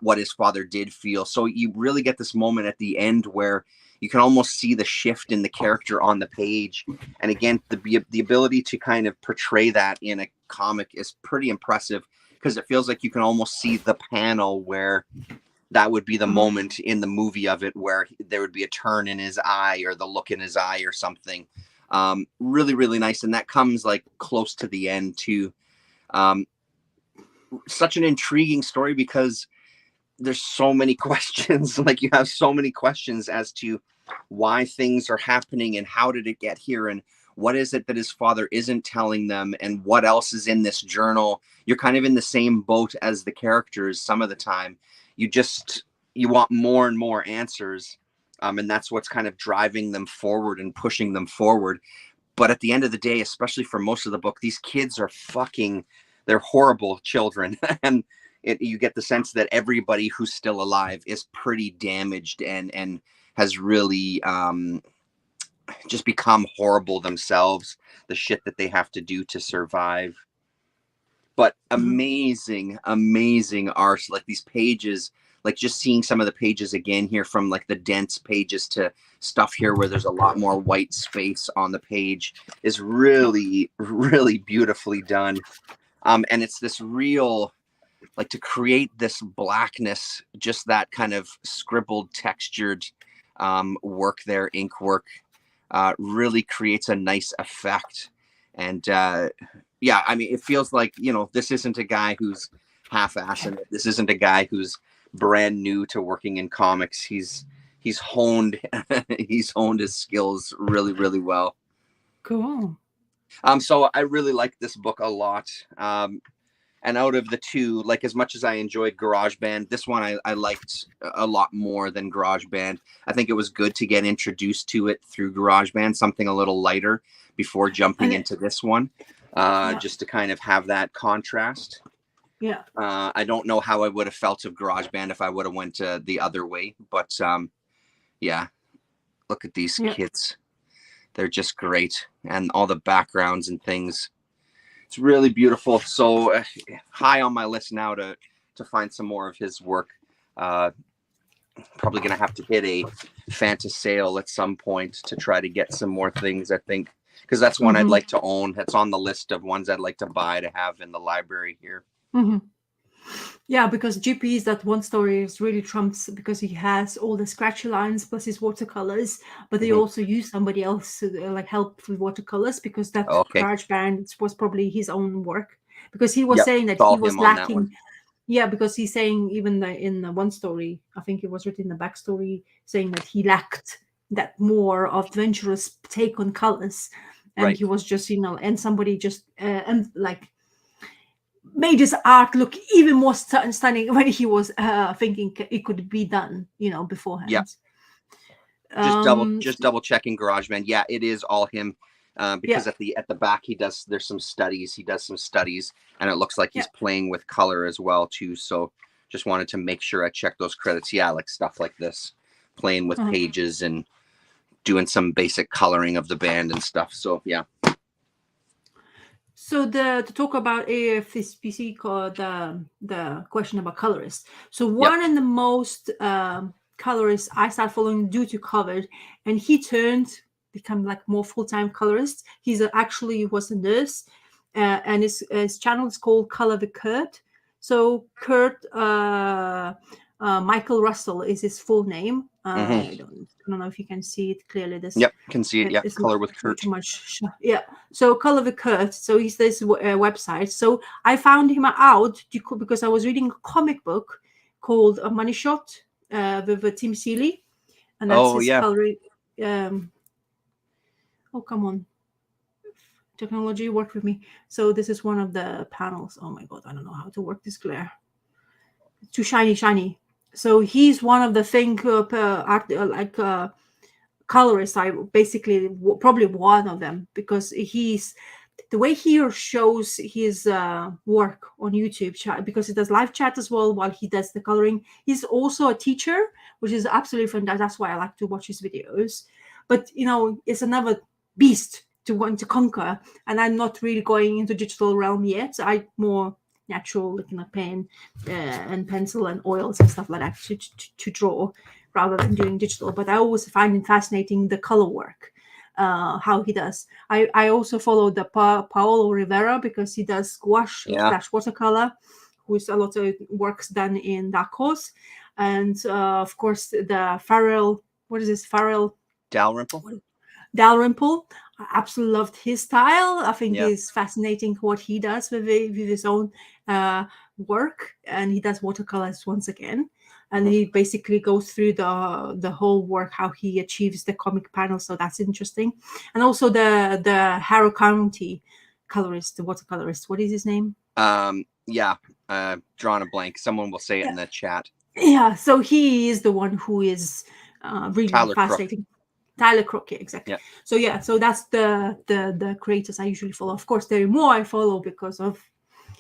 what his father did feel. So you really get this moment at the end where you can almost see the shift in the character on the page. And again, the ability to kind of portray that in a comic is pretty impressive, because it feels like you can almost see the panel where that would be the moment in the movie of it, where there would be a turn in his eye or the look in his eye or something. Really, really nice. And that comes like close to the end too. Such an intriguing story, because there's so many questions. Like, you have so many questions as to why things are happening and how did it get here, and what is it that his father isn't telling them, and what else is in this journal. You're kind of in the same boat as the characters some of the time. You want more and more answers, and that's what's kind of driving them forward and pushing them forward. But at the end of the day, especially for most of the book, these kids are they're horrible children. And you get the sense that everybody who's still alive is pretty damaged and has really just become horrible themselves, the shit that they have to do to survive. But amazing art. Like, these pages, like just seeing some of the pages again here, from like the dense pages to stuff here where there's a lot more white space on the page, is really, really beautifully done. And it's this real, like, to create this blackness, just that kind of scribbled, textured work there, ink work, really creates a nice effect. And yeah, I mean, it feels like, this isn't a guy who's half-assing it. This isn't a guy who's brand new to working in comics. He's honed he's honed his skills really, really well. Cool. So I really like this book a lot. And out of the two, like, as much as I enjoyed GarageBand, this one I liked a lot more than GarageBand. I think it was good to get introduced to it through GarageBand, something a little lighter, before jumping into this one, just to kind of have that contrast. Yeah. I don't know how I would have felt of GarageBand if I would have went the other way, but yeah, look at these kids. They're just great. And all the backgrounds and things. It's really beautiful. So high on my list now to find some more of his work. Probably going to have to hit a Fanta sale at some point to try to get some more things, I think, because that's one I'd like to own. That's on the list of ones I'd like to buy to have in the library here. Yeah, because GP's that one story is really trumps, because he has all the scratchy lines plus his watercolors, but they also use somebody else to like help with watercolors, because that GarageBand was probably his own work, because he was saying that he was lacking. Yeah, because he's saying, even in the one story, I think it was written in the backstory, saying that he lacked that more adventurous take on colors, and he was just, and somebody just and like made his art look even more stunning when he was thinking it could be done, beforehand. Yeah. Just double checking GarageBand. Yeah, it is all him. Because at the back he does some studies, and it looks like he's playing with color as well too. So just wanted to make sure I checked those credits. Yeah, like stuff like this, playing with pages and doing some basic coloring of the band and stuff. So yeah. So to talk about AFSPC, the question about colorists. So one of the most colorists I started following due to COVID, and he become like more full-time colorist. He's actually was a nurse, and his channel is called Color with Kurt. So Kurt Michael Russell is his full name. Mm-hmm. I don't know if you can see it clearly. This Yep, can see it. Yeah, it's Color not with Kurt. too much. Yeah. So Color with Kurt. So he's this website. So I found him out because I was reading a comic book called A Money Shot with Tim Seeley, and that's his coloring. Oh, come on. Technology, work with me. So this is one of the panels. Oh my God, I don't know how to work this glare. It's too shiny. So he's one of the colorists. I basically probably one of them, because he's the way he shows his work on YouTube, because he does live chat as well while he does the coloring. He's also a teacher, which is absolutely fantastic. That's why I like to watch his videos. But it's another beast to want to conquer, and I'm not really going into digital realm yet. I more natural, looking at pen and pencil and oils and stuff like that to draw, rather than doing digital. But I always find it fascinating, the color work, how he does. I also follow the Paolo Rivera, because he does gouache / watercolor, who's a lot of works done in Dark Horse, and of course the Farrell. What is this? Farrell Dalrymple. I absolutely loved his style. I think it's fascinating what he does with his own work, and he does watercolors once again. And he basically goes through the whole work, how he achieves the comic panel. So that's interesting. And also the Harrow County colorist, the watercolorist. What is his name? Drawing a blank. Someone will say it in the chat. Yeah. So he is the one who is really fascinating. Tyler Crook, exactly. Yeah. So that's the creators I usually follow. Of course, there are more I follow because of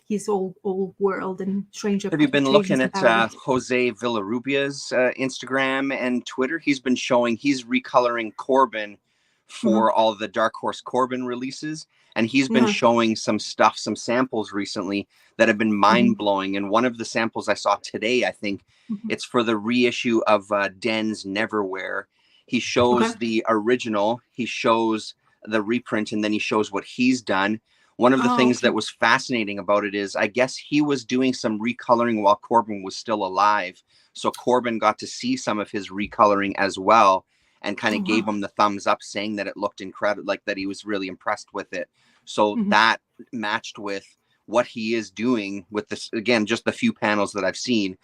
his old world and stranger. Have you been looking at Jose Villarubia's Instagram and Twitter? He's been showing he's recoloring Corbin for all the Dark Horse Corbin releases, and he's been showing some samples recently that have been mind-blowing. And one of the samples I saw today, I think it's for the reissue of Den's Neverwhere. He shows the original, he shows the reprint, and then he shows what he's done. One of the things that was fascinating about it is, I guess he was doing some recoloring while Corbin was still alive. So Corbin got to see some of his recoloring as well, and kind of gave him the thumbs up, saying that it looked incredible, like that he was really impressed with it. So that matched with what he is doing with this, again, just the few panels that I've seen,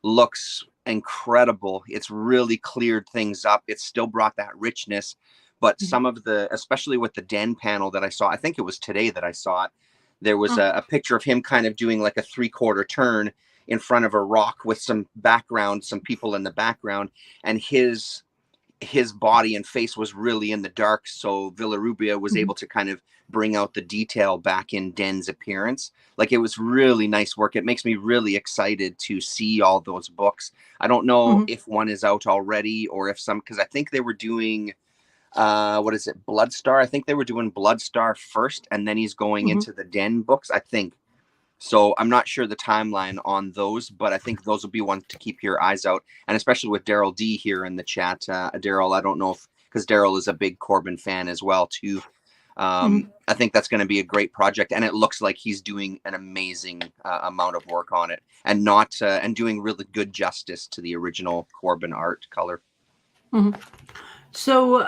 looks incredible. It's really cleared things up. It's still brought that richness, but some of especially with the Den panel that I saw, I think it was today that I saw it, there was a picture of him kind of doing like a 3/4 turn in front of a rock with some background, some people in the background, and his body and face was really in the dark. So Villarubia was able to kind of bring out the detail back in Den's appearance. Like, it was really nice work. It makes me really excited to see all those books. I don't know if one is out already, or if some, because I think they were doing, what is it, Bloodstar? I think they were doing Bloodstar first, and then he's going into the Den books, I think. So I'm not sure the timeline on those, but I think those will be ones to keep your eyes out. And especially with Daryl D here in the chat. Daryl, I don't know if, because Daryl is a big Corbin fan as well too. I think that's going to be a great project, and it looks like he's doing an amazing amount of work on it, and and doing really good justice to the original Corbin art color. So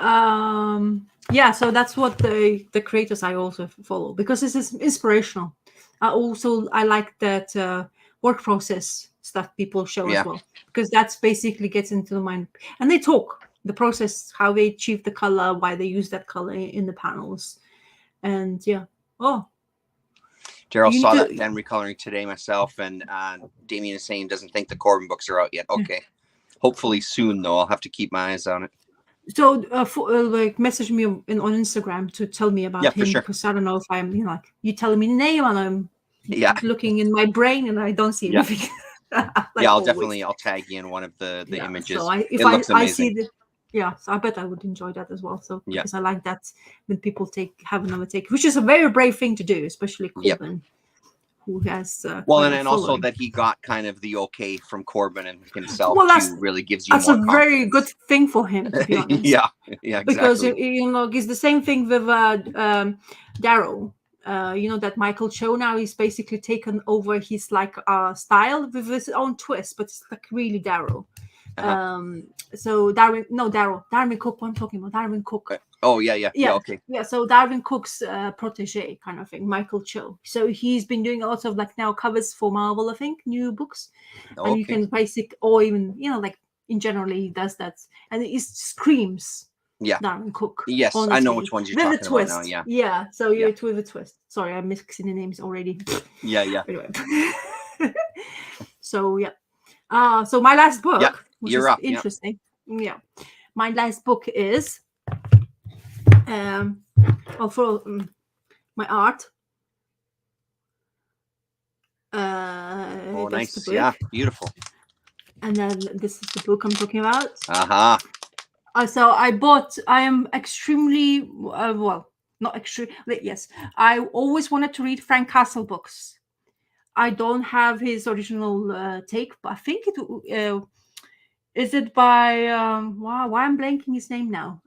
so that's what the creators I also follow, because this is inspirational. I like that work process stuff people show as well, because that's basically gets into the mind, and they talk the process, how they achieve the color, why they use that color in the panels, and Daryl saw that Den recoloring today myself, and Damien is saying doesn't think the Corbin books are out yet. Okay, hopefully soon though. I'll have to keep my eyes on it. So message me on Instagram to tell me about him, because I don't know if I'm you telling me the name and I'm looking in my brain and I don't see anything. I'll tag you in one of the images. So it looks amazing. So I bet I would enjoy that as well. So because I like that when people have another take, which is a very brave thing to do, especially Corbin, who has and also that he got kind of the okay from Corbin and himself to really gives you more confidence. That's a very good thing for him, to be honest. Exactly. Because it's the same thing with Daryl. that Michael Cho now is basically taken over his like style with his own twist, but it's like really Darrow. So Darwin Cook. What I'm talking about, Darwin Cook. Oh yeah. Okay. Yeah. So Darwin Cook's protege kind of thing, Michael Cho. So he's been doing a lot of like now covers for Marvel, I think, new books, and you can or even like in general he does that, and it screams. Yeah. Darwin Cook. Yes, honestly. I know which ones you're talking about now. Yeah. Yeah. So you're with a twist. Sorry, I'm mixing the names already. Yeah. Anyway. So yeah. So my last book. Yeah. Which You're is up. interesting. Yeah. My last book is for my art. Oh, nice. Yeah, beautiful. And then this is the book I'm talking about. So I am extremely not extreme. Yes, I always wanted to read Frank Castle books. I don't have his original take, but I think it is it by why I'm blanking his name now.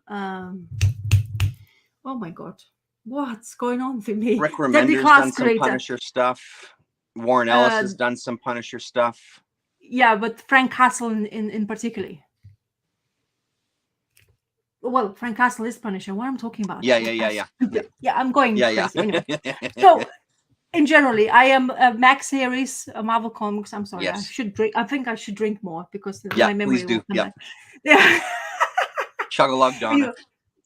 Oh my god, what's going on for me? Rick Remender's done some Punisher stuff. Warren Ellis has done some Punisher stuff. Yeah, but Frank Castle in particular. Well, Frank Castle is Punisher. What I'm talking about? Yeah. Yeah, I'm going crazy. Anyway, so in generally, I am a Max series, Marvel Comics. I'm sorry, yes. I should drink. I think I should drink more because my memory. Please do. Yeah. Chug-a-lug, Donna.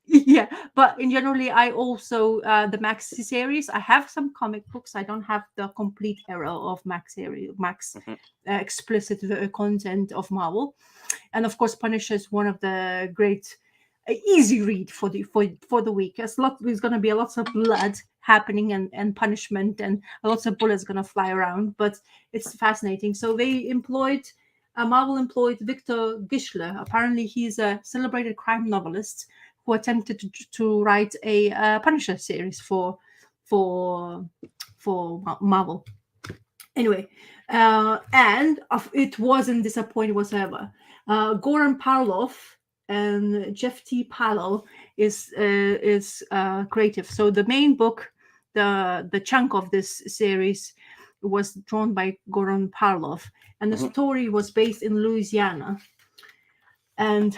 Yeah, but in generally, I also the Max series. I have some comic books. I don't have the complete era of Max series, explicit content of Marvel, and of course, Punisher is one of the great. Easy read for the week. There's going to be a lot of blood happening and punishment and lots of bullets going to fly around, but it's fascinating. So Marvel employed Victor Gischler. Apparently, he's a celebrated crime novelist who attempted to write a Punisher series for Marvel. Anyway, and it wasn't disappointing whatsoever. Goran Parlov and Jeff T. Palo is creative. So the main book, the chunk of this series, was drawn by Goran Parlov, and the story was based in Louisiana. And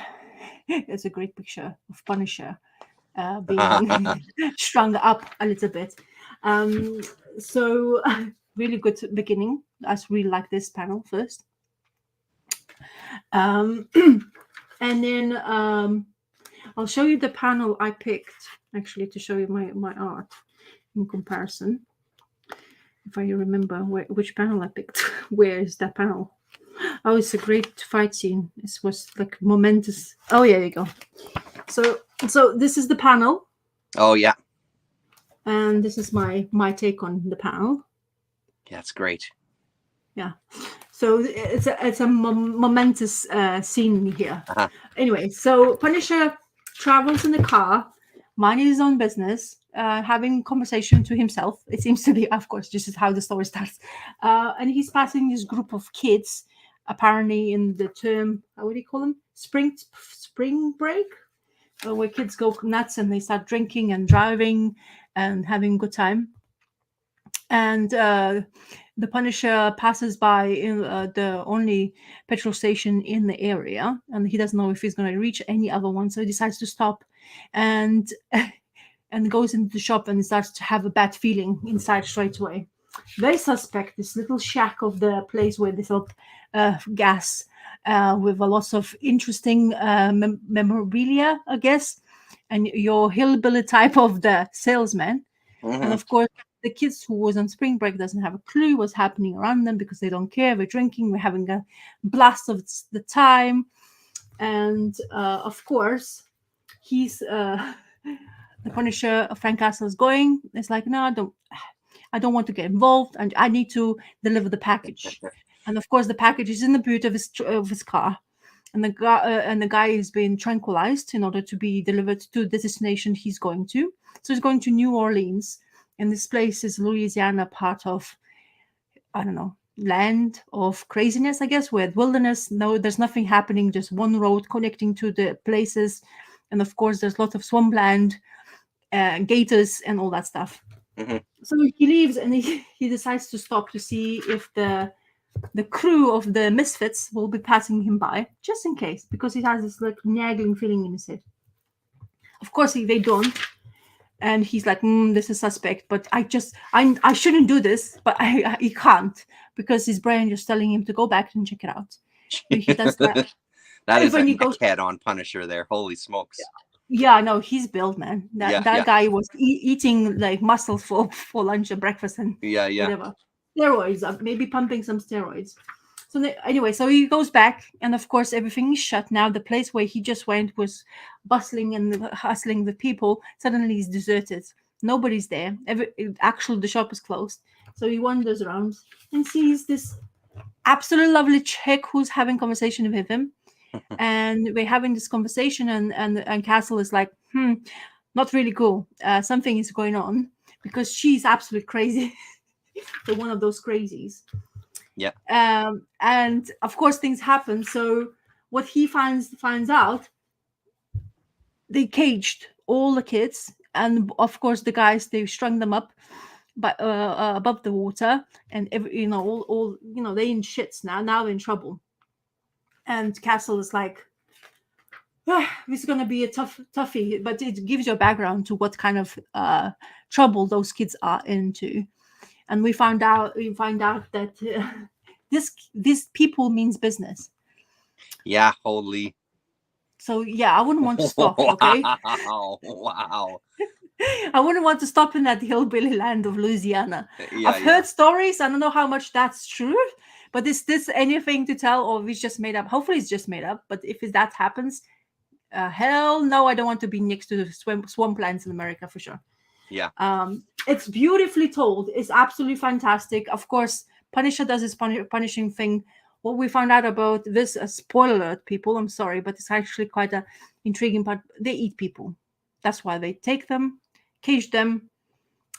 it's a great picture of Punisher being strung up a little bit. So really good beginning. I really like this panel first. And then I'll show you the panel I picked, actually, to show you my art in comparison. If I remember which panel I picked. Where is that panel? Oh, it's a great fight scene. This was like momentous. Oh, yeah, there you go. So this is the panel. Oh, yeah. And this is my take on the panel. Yeah, it's great. Yeah. So it's a momentous scene here. Anyway, so Punisher travels in the car, minding his own business, having conversation to himself. It seems to be, of course, this is how the story starts. And he's passing this group of kids, apparently in the term, what do you call them? Spring break, where kids go nuts and they start drinking and driving and having a good time. And the Punisher passes by in the only petrol station in the area, and he doesn't know if he's going to reach any other one, so he decides to stop and goes into the shop and starts to have a bad feeling inside straight away. Very suspect, this little shack of the place where they sell gas with a lot of interesting memorabilia, I guess, and your hillbilly type of the salesman. And of course, the kids who was on spring break doesn't have a clue what's happening around them because they don't care. We're drinking, we're having a blast of the time. And of course, he's the Punisher, Frank Castle is going. It's like, no, I don't want to get involved, and I need to deliver the package. And of course, the package is in the boot of his car. And the guy is being tranquilized in order to be delivered to the destination he's going to. So he's going to New Orleans. And this place is Louisiana, part of, I don't know, land of craziness, I guess, where wilderness. No, there's nothing happening, just one road connecting to the places. And of course, there's a lot of swampland, gators, and all that stuff. So he leaves and he decides to stop to see if the crew of the misfits will be passing him by, just in case, because he has this like nagging feeling in his head. Of course, they don't, and he's like, "This is suspect." But I shouldn't do this, but he can't because his brain just telling him to go back and check it out. So he does that. That And is a when he goes, neckhead on Punisher there. Holy smokes. yeah, no, he's built, man. That Yeah. guy was eating like mussels for lunch and breakfast and Yeah. whatever. Steroids, maybe pumping some steroids. So anyway, so he goes back, and of course everything is shut now. The place where he just went was bustling and hustling with people. Suddenly is deserted. Nobody's there. Actually, the shop is closed. So he wanders around and sees this absolutely lovely chick who's having conversation with him. And we're having this conversation, and Castle is like, not really cool. Something is going on because she's absolutely crazy. So one of those crazies. Yeah. And of course things happen. So what he finds out, they caged all the kids, and of course the guys, they strung them up but above the water, and all they in shits now in trouble. And Castle is like, this is going to be a toughie, but it gives you a background to what kind of trouble those kids are into. And we find out that this people means business. Yeah, holy. So yeah, I wouldn't want to stop. Okay. Wow. I wouldn't want to stop in that hillbilly land of Louisiana. Yeah, I've heard stories. I don't know how much that's true, but is this anything to tell, or it's just made up? Hopefully, it's just made up. But if that happens, hell no, I don't want to be next to the swamplands in America for sure. Yeah. It's beautifully told. It's absolutely fantastic. Of course, Punisher does his punishing thing. What we found out about this, spoiler alert, people, I'm sorry, but it's actually quite a intriguing part. They eat people. That's why they take them, cage them,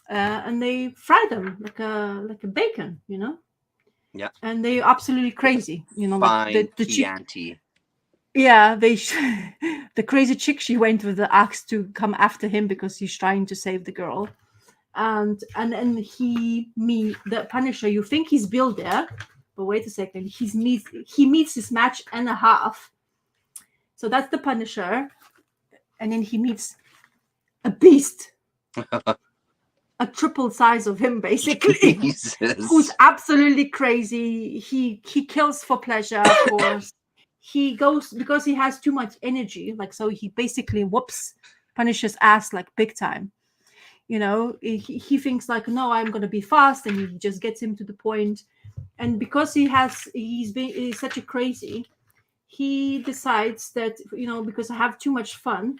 and they fry them like a bacon, Yeah. And they're absolutely crazy, Fine like the Chianti. Yeah, the crazy chick, she went with the axe to come after him because he's trying to save the girl. And then the Punisher, you think he's built there, but wait a second, he meets his match and a half. So that's the Punisher, and then he meets a beast, a triple size of him, basically, who's absolutely crazy. He kills for pleasure, of course. He goes because he has too much energy, so he basically whoops Punisher's ass like big time. He thinks like, no, I'm going to be fast, and he just gets him to the point. And because he's such a crazy, he decides that, because I have too much fun.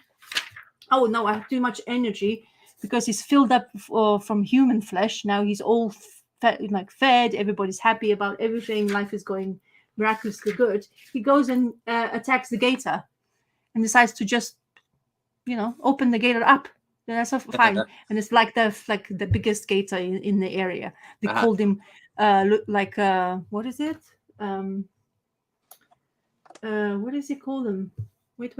Oh no, I have too much energy, because he's filled up from human flesh. Now he's all fed. Everybody's happy about everything. Life is going miraculously good. He goes and attacks the gator, and decides to just, open the gator up. That's fine. And it's like the biggest gator in the area. They called him what is it? What does he call them? Wait.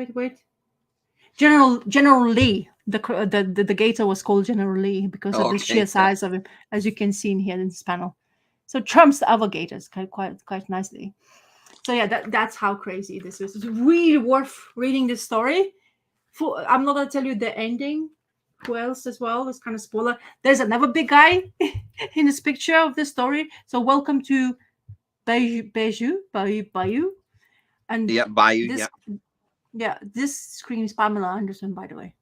General Lee. The gator was called General Lee because of the sheer size of him, as you can see in here in this panel. So trumps the other gators quite nicely. So yeah, that's how crazy this is. It's really worth reading this story. I'm not gonna tell you the ending. Who else as well? It's kind of spoiler. There's another big guy in this picture of this story. So welcome to Bayou. And yeah, Bayou. This screams Pamela Anderson, by the way.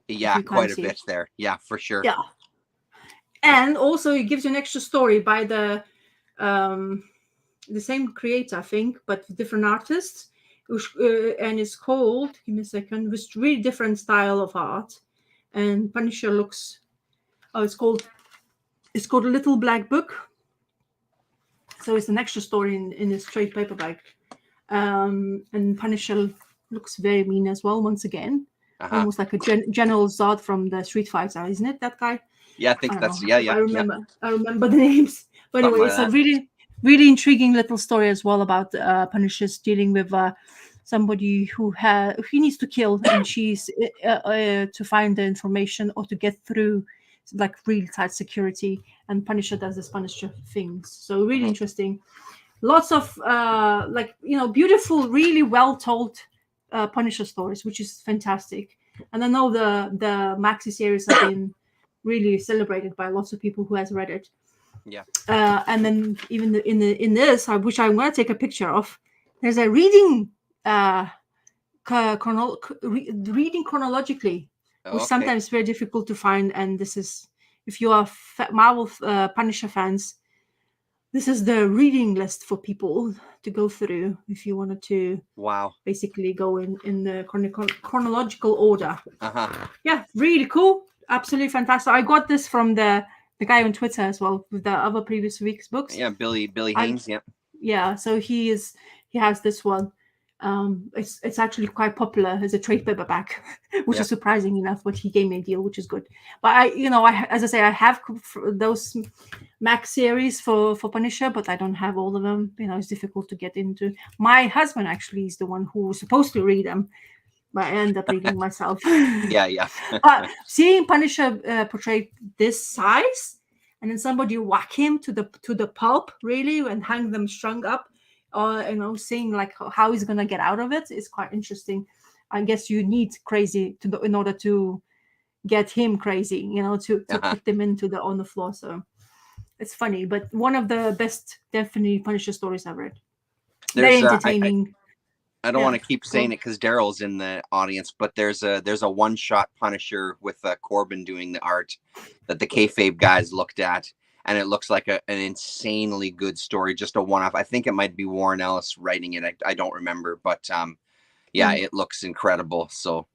Yeah, quite a bit there. Yeah, for sure. Yeah. And also it gives you an extra story by the same creator, I think, but different artists. And it's called, give me a second, with really different style of art. And Punisher looks, it's called Little Black Book. So it's an extra story in a straight paperback. And Punisher looks very mean as well, once again. Almost like a General Zod from the Street Fighter, isn't it, that guy? Yeah, I think that's know. Yeah. I remember the names. But anyway, it's a really, really intriguing little story as well about Punisher's dealing with somebody who he needs to kill, and she's to find the information or to get through like real tight security, and Punisher does this Punisher things. So really interesting. Lots of like, you know, beautiful, really well told Punisher stories, which is fantastic. And I know the Maxi series have been really celebrated by lots of people who has read it. Yeah. And then even in this, which I'm going to take a picture of, there's a reading reading chronologically, which Okay. sometimes is very difficult to find. And this is, if you are Marvel Punisher fans, this is the reading list for people to go through if you wanted to. Wow. Basically go in the chronological order. Yeah, really cool. Absolutely fantastic. I got this from the guy on Twitter as well with the other previous week's books. Yeah, Billy Haynes. Yeah. Yeah, so he has this one. It's actually quite popular as a trade paperback, which is surprising enough. But he gave me a deal, which is good. But I as I say, I have those Max series for Punisher, but I don't have all of them. You know, it's difficult to get into. My husband actually is the one who was supposed to read them, but I end up reading myself. Yeah. But seeing Punisher portrayed this size, and then somebody whack him to the pulp, really, and hang them strung up, you know, seeing like how he's gonna get out of it is quite interesting. I guess you need crazy in order to get him crazy, you know, to put them on the floor. So it's funny, but one of the best definitely Punisher stories I've read. Very entertaining. I don't want to keep saying it because Daryl's in the audience, but there's a one-shot Punisher with Corbin doing the art that the kayfabe guys looked at, and it looks like an insanely good story, just a one-off. I think it might be Warren Ellis writing it. I don't remember, but it looks incredible. So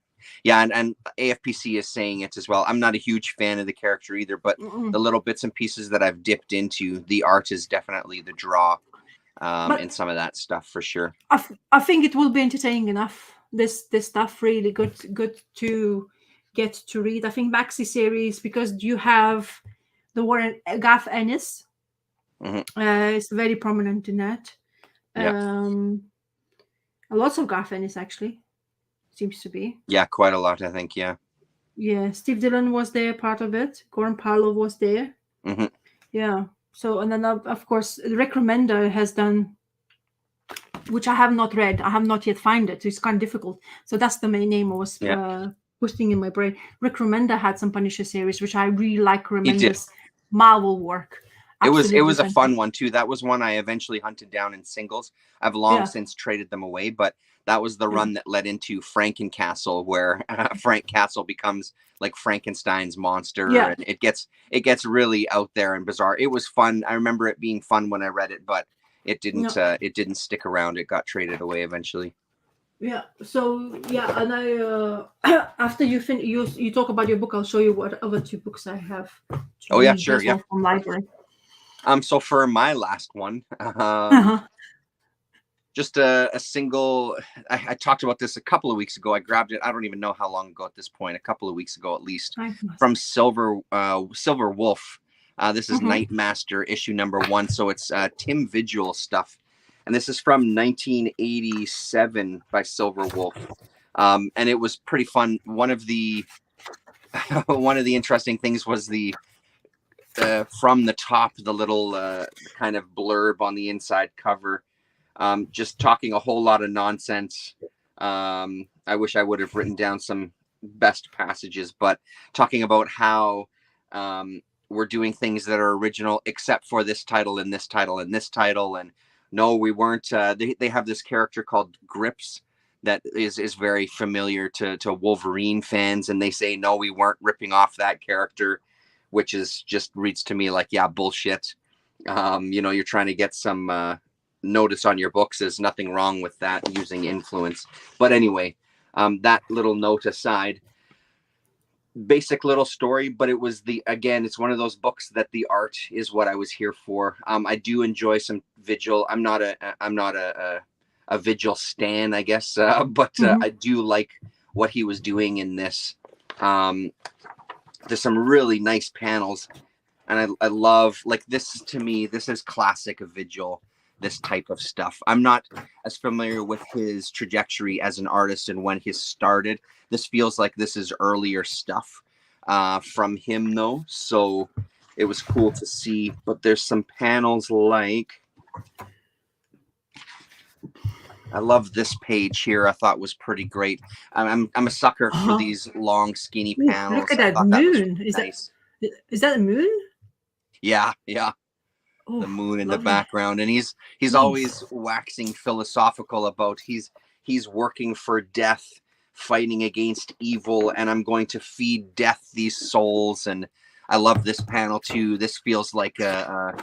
yeah, and AFPC is saying it as well. I'm not a huge fan of the character either, but the little bits and pieces that I've dipped into, the art is definitely the draw. And some of that stuff for sure. I think it will be entertaining enough. This stuff really good to get to read. I think Maxi series, because you have the Warren Garth Ennis is very prominent in that. Lots of Garth Ennis actually seems to be. Yeah, quite a lot. I think. Yeah, Steve Dillon was there, part of it. Goran Parlov was there. Yeah. So, and then of course, Rick Remender has done, which I have not read. I have not yet found it. It's kind of difficult. So that's the main name I was pushing in my brain. Rick Remender had some Punisher series, which I really like. Remender's Marvel work. Absolutely, it was a fun one too. That was one I eventually hunted down in singles. I've long since traded them away, but that was the run that led into Frankencastle, where Frank Castle becomes like Frankenstein's monster, and it gets really out there and bizarre. It was fun. I remember it being fun when I read it, but it didn't stick around. It got traded away eventually. Yeah. So yeah, and I after you talk about your book, I'll show you what other two books I have. Oh yeah, sure. Yeah. From library. So for my last one, just a single. I talked about this a couple of weeks ago. I grabbed it. I don't even know how long ago at this point. A couple of weeks ago at least. From Silver Wolf. This is Nightmaster issue number 1. So it's Tim Vigil stuff, and this is from 1987 by Silver Wolf. And it was pretty fun. One of the interesting things was the from the top, the little kind of blurb on the inside cover. Just talking a whole lot of nonsense. I wish I would have written down some best passages, but talking about how we're doing things that are original except for this title and this title and this title. And no, we weren't. They have this character called Grips that is very familiar to Wolverine fans. And they say, no, we weren't ripping off that character, which is just reads to me like, yeah, bullshit. You're trying to get some notice on your books. There's nothing wrong with that, using influence. But anyway, that little note aside, basic little story, but it was it's one of those books that the art is what I was here for. I do enjoy some Vigil. I'm not a Vigil stan, I guess, but I do like what he was doing in this. There's some really nice panels, and I love, like, this. To me, this is classic Vigil, this type of stuff. I'm not as familiar with his trajectory as an artist and when he started. This feels like this is earlier stuff. from him though, so it was cool to see. But there's some panels like, I love this page here. I thought was pretty great. I'm a sucker for these long, skinny Ooh, panels. look at I that thought that was moon. nice. Is that a moon? Yeah. Oh, The moon in lovely. the background, and he's always waxing philosophical about he's working for death, fighting against evil, and I'm going to feed death these souls. And I love this panel too. This feels like a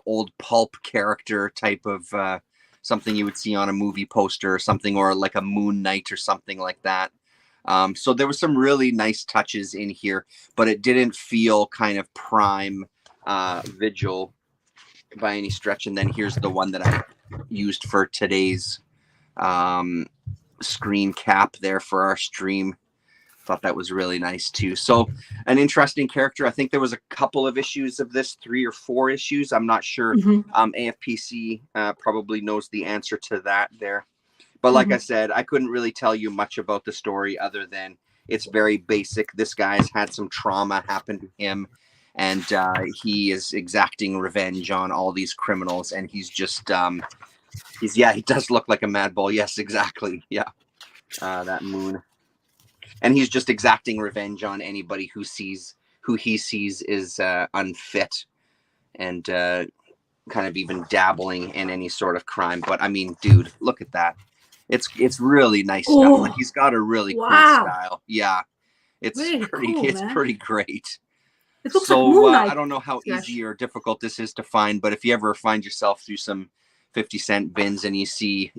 old pulp character type of something you would see on a movie poster or something, or like a Moon Knight or something like that. So there was some really nice touches in here, but it didn't feel kind of prime Vigil by any stretch. And then here's the one that I used for today's screen cap there for our stream. Thought that was really nice too. So an interesting character. I think there was a couple of issues of this, 3 or 4 issues. I'm not sure. AFPC probably knows the answer to that there. But like I said, I couldn't really tell you much about the story other than it's very basic. This guy's had some trauma happen to him, and he is exacting revenge on all these criminals. And he's just, he does look like a mad bull. Yes, exactly. Yeah, that moon. And he's just exacting revenge on anybody who he sees is unfit and kind of even dabbling in any sort of crime. But I mean, dude, look at that. It's really nice stuff. Like, he's got a really cool style. Yeah, it's really pretty cool, it's man. pretty great. It looks So like Moon Knight. I don't know how easy or difficult this is to find, but if you ever find yourself through some 50-cent bins and you see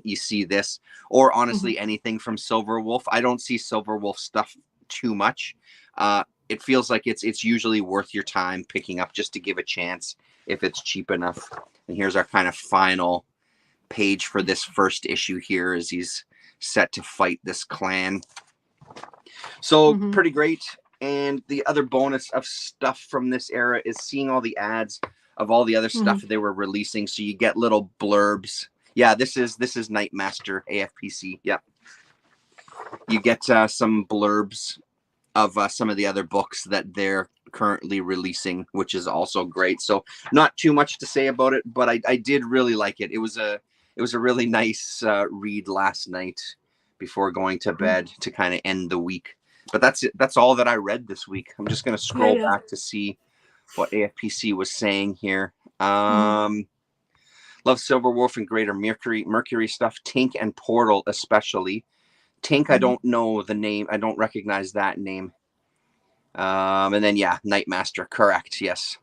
this, or honestly anything from Silver Wolf, I don't see Silver Wolf stuff too much. It feels like it's usually worth your time picking up just to give a chance if it's cheap enough. And here's our kind of final page for this first issue here as he's set to fight this clan. So pretty great. And the other bonus of stuff from this era is seeing all the ads of all the other stuff they were releasing. So you get little blurbs. Yeah, this is Nightmaster AFPC. Yep. You get some blurbs of some of the other books that they're currently releasing, which is also great. So not too much to say about it, but I did really like it. It was a really nice read last night before going to bed to kind of end the week. But that's it. That's all that I read this week. I'm just going to scroll back to see what AFPC was saying here. Love Silver Wolf and Greater Mercury stuff. Tink and Portal especially. Tink, I don't know the name. I don't recognize that name. And then Nightmaster. Correct. Yes.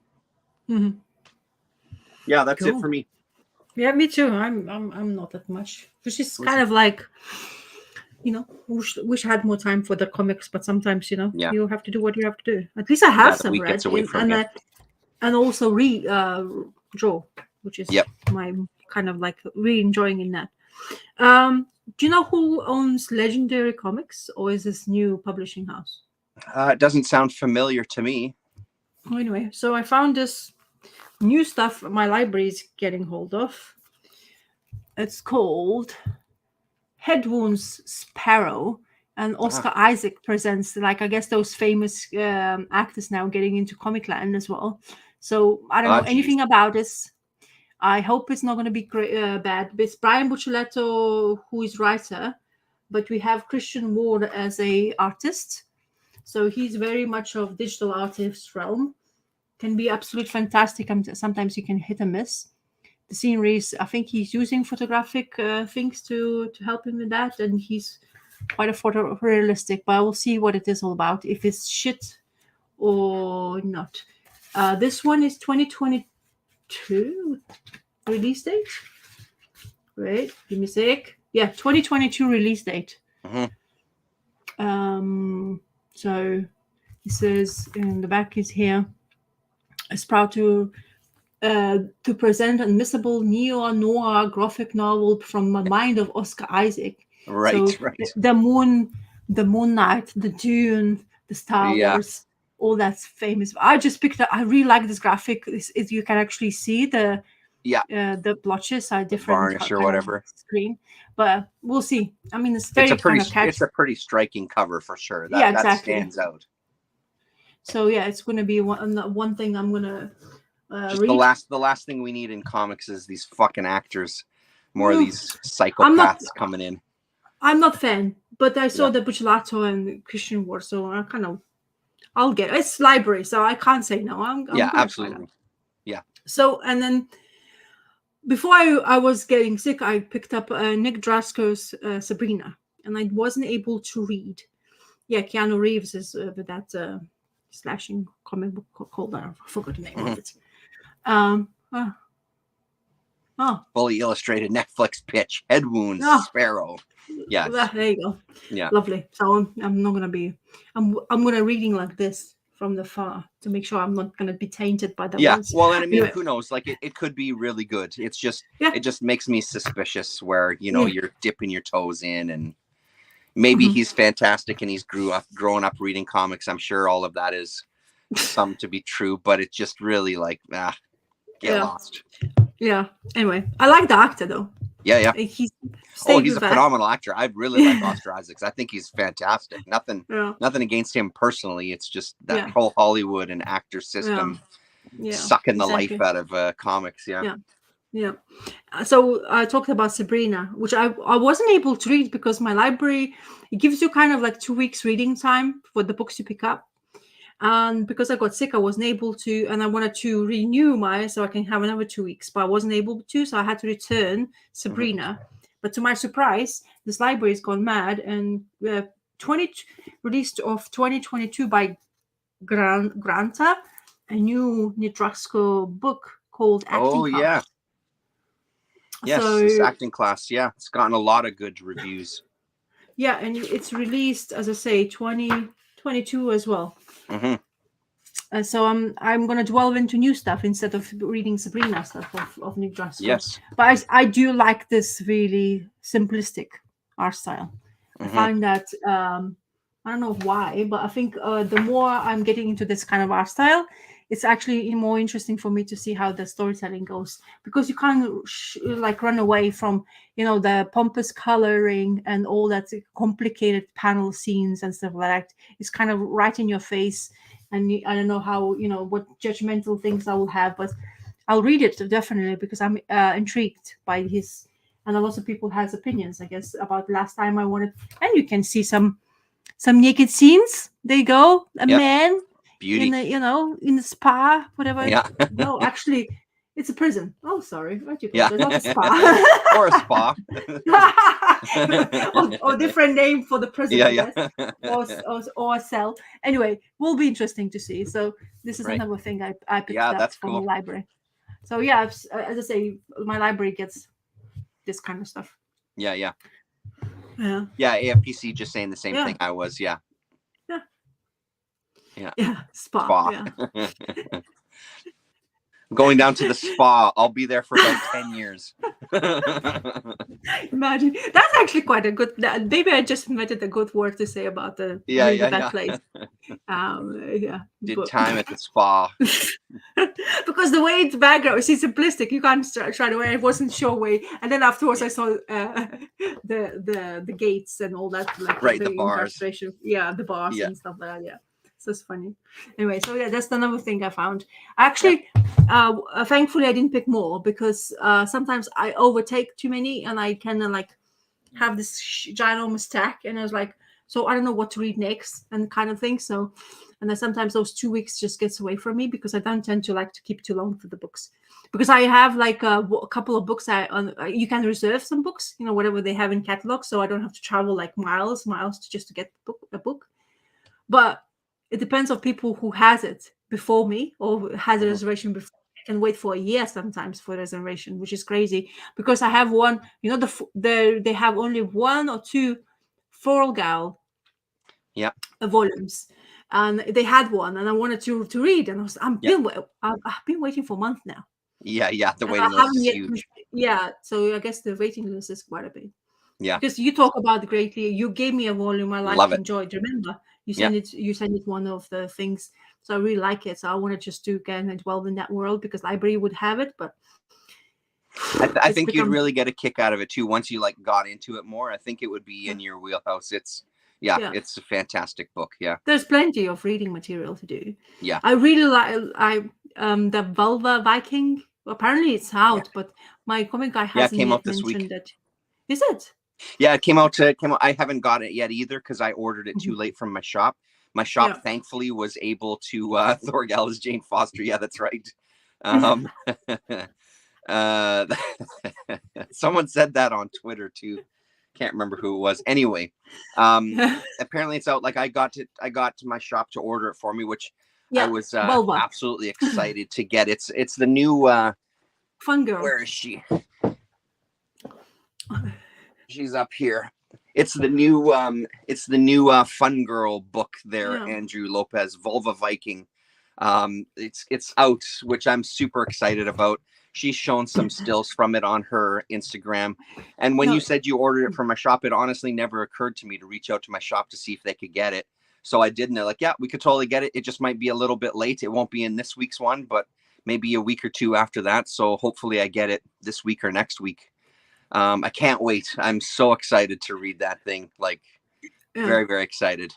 Yeah, that's it for me. Yeah, me too. I'm not that much, which is kind of like, wish I had more time for the comics, but sometimes you have to do what you have to do. At least I have some read, and also draw, which is my kind of like really enjoying in that. Do you know who owns Legendary Comics, or is this new publishing house? It doesn't sound familiar to me. Anyway, so I found this new stuff my library is getting hold of. It's called Head Wounds Sparrow, and Oscar Isaac presents, like, I guess those famous actors now getting into Comic Land as well. So I don't know anything about this. I hope it's not going to be bad. It's Brian Buccellato who is writer, but we have Christian Ward as a artist. So he's very much of digital artist realm. Can be absolutely fantastic. Sometimes you can hit and miss. The sceneries, I think he's using photographic things to help him with that, and he's quite a photorealistic. But I will see what it is all about, if it's shit or not. This one is 2022 release date. Wait, give me a sec. Yeah, 2022 release date. So it says in the back is here. Is proud to present an unmissable neo-noir graphic novel from the mind of Oscar Isaac. Right. The Moon Knight, the Dune, the Star Wars, all that's famous. I just picked up. I really like this graphic. Is you can actually see the blotches are different, varnish or whatever screen, but we'll see. I mean, it's a pretty striking cover for sure. That stands out. So yeah, it's going to be one thing I'm going to Just read. the last thing we need in comics is these fucking actors. More of Mm. these psychopaths coming in. I'm not fan, but I saw Yeah. the Bucciolato and Christian War, so I kind of, I'll get it. It's library, so I can't say no. I'm Yeah, gonna absolutely. try that. Yeah. So, and then before I was getting sick, I picked up Nick Drasko's Sabrina, and I wasn't able to read. Yeah, Keanu Reeves is with that slashing comic book called, I forgot the name of it. Fully illustrated Netflix pitch. Head wounds. Sparrow. Yeah. There you go. Yeah. Lovely. So I'm not gonna be. I'm gonna reading like this from the far to make sure I'm not gonna be tainted by the words. Well, and I mean, who knows? Like it could be really good. It's just it just makes me suspicious where you're dipping your toes in, and maybe he's fantastic and he's growing up reading comics. I'm sure all of that is some to be true, but it's just really like get lost. Yeah. Anyway, I like the actor though. Yeah. He's a phenomenal actor. I really like Oscar Isaacs. I think he's fantastic. Nothing against him personally. It's just that whole Hollywood and actor system sucking the life out of comics. Yeah. So I talked about Sabrina, which I wasn't able to read because my library, it gives you kind of like 2 weeks reading time for the books you pick up. And because I got sick, I wasn't able to, and I wanted to renew so I can have another 2 weeks, but I wasn't able to, so I had to return Sabrina. But to my surprise, this library has gone mad, and released of 2022 by Grande, a new Nidraxco book called Acting Class. Yes, this acting class. Yeah, it's gotten a lot of good reviews. Yeah, and it's released, as I say, 2022 as well. So I'm going to delve into new stuff instead of reading Sabrina stuff of Nick Drasko. Yes. But I do like this really simplistic art style. I find that, I don't know why, but I think the more I'm getting into this kind of art style, it's actually more interesting for me to see how the storytelling goes, because you can't run away from, the pompous coloring and all that complicated panel scenes and stuff like that. It's kind of right in your face. And I don't know how, what judgmental things I will have, but I'll read it definitely because I'm intrigued by his, and a lot of people has opinions, I guess, about last time I wanted, and you can see some naked scenes. There you go. A man beauty in the, in the spa, whatever. Yeah. No, actually, it's a prison. Oh, sorry. What do you call it? Not a spa. Or a spa. or different name for the prison, I guess. Or a cell. Anyway, will be interesting to see. So this is another thing I picked up from the library. So as I say, my library gets this kind of stuff. Yeah, AFPC just saying the same thing I was. Yeah, spa. Yeah. I'm going down to the spa. I'll be there for about 10 years. Imagine. That's actually quite a good, maybe I just invented a good word to say about that place. Did time at the spa. Because the way it's background is simplistic, you can't try to wear. I wasn't sure way, and then afterwards I saw the gates and all that, like the bars. The bars and stuff like that. Yeah. So it's funny. Anyway, so that's another thing I found. Actually, thankfully I didn't pick more because sometimes I overtake too many and I kind of have this ginormous stack, and I was like, so I don't know what to read next and kind of thing. So, and then sometimes those 2 weeks just gets away from me because I don't tend to like to keep too long for the books, because I have a couple of books. You can reserve some books, whatever they have in catalog, so I don't have to travel miles to get a book. But it depends on people who has it before me or has a reservation before. I can wait for a year sometimes for reservation, which is crazy because I have one. They have only 1 or 2 Floral Gal volumes, and they had one, and I wanted to read, and I've been waiting for a month now. Yeah, the waiting list is huge. Yeah, so I guess the waiting list is quite a bit. Yeah, because you talk about greatly. You gave me a volume I enjoyed. Remember? You send it one of the things, so I really like it. So I want to just do again and dwell in that world because library would have it, but I think you'd really get a kick out of it too once you got into it more. I think it would be in your wheelhouse. It's Yeah, Yeah. it's a fantastic book. Yeah. There's plenty of reading material to do. Yeah. I really like the Vulva Viking. Apparently it's out, but my comic guy Yeah, it hasn't came yet out this week. mentioned that. Is it? Yeah, it came out. I haven't got it yet either because I ordered it too late from my shop. My shop, Yeah. thankfully, was able to Thorgal's Jane Foster. Yeah, that's right. Someone said that on Twitter too. Can't remember who it was. Anyway, apparently it's out. Like I got to my shop to order it for me, which I was Vulva. absolutely excited to get. It's the new Fun Girl. where is she? She's up here. It's the new Fun Girl book there, Yeah. Andrew Lopez, Vulva Viking. It's out, which I'm super excited about. She's shown some stills from it on her Instagram. And when you said you ordered it from my shop, it honestly never occurred to me to reach out to my shop to see if they could get it. So I did, and they're like, yeah, we could totally get it. It just might be a little bit late. It won't be in this week's one, but maybe a week or two after that. So hopefully I get it this week or next week. I can't wait. I'm so excited to read that thing. Like, very, very excited.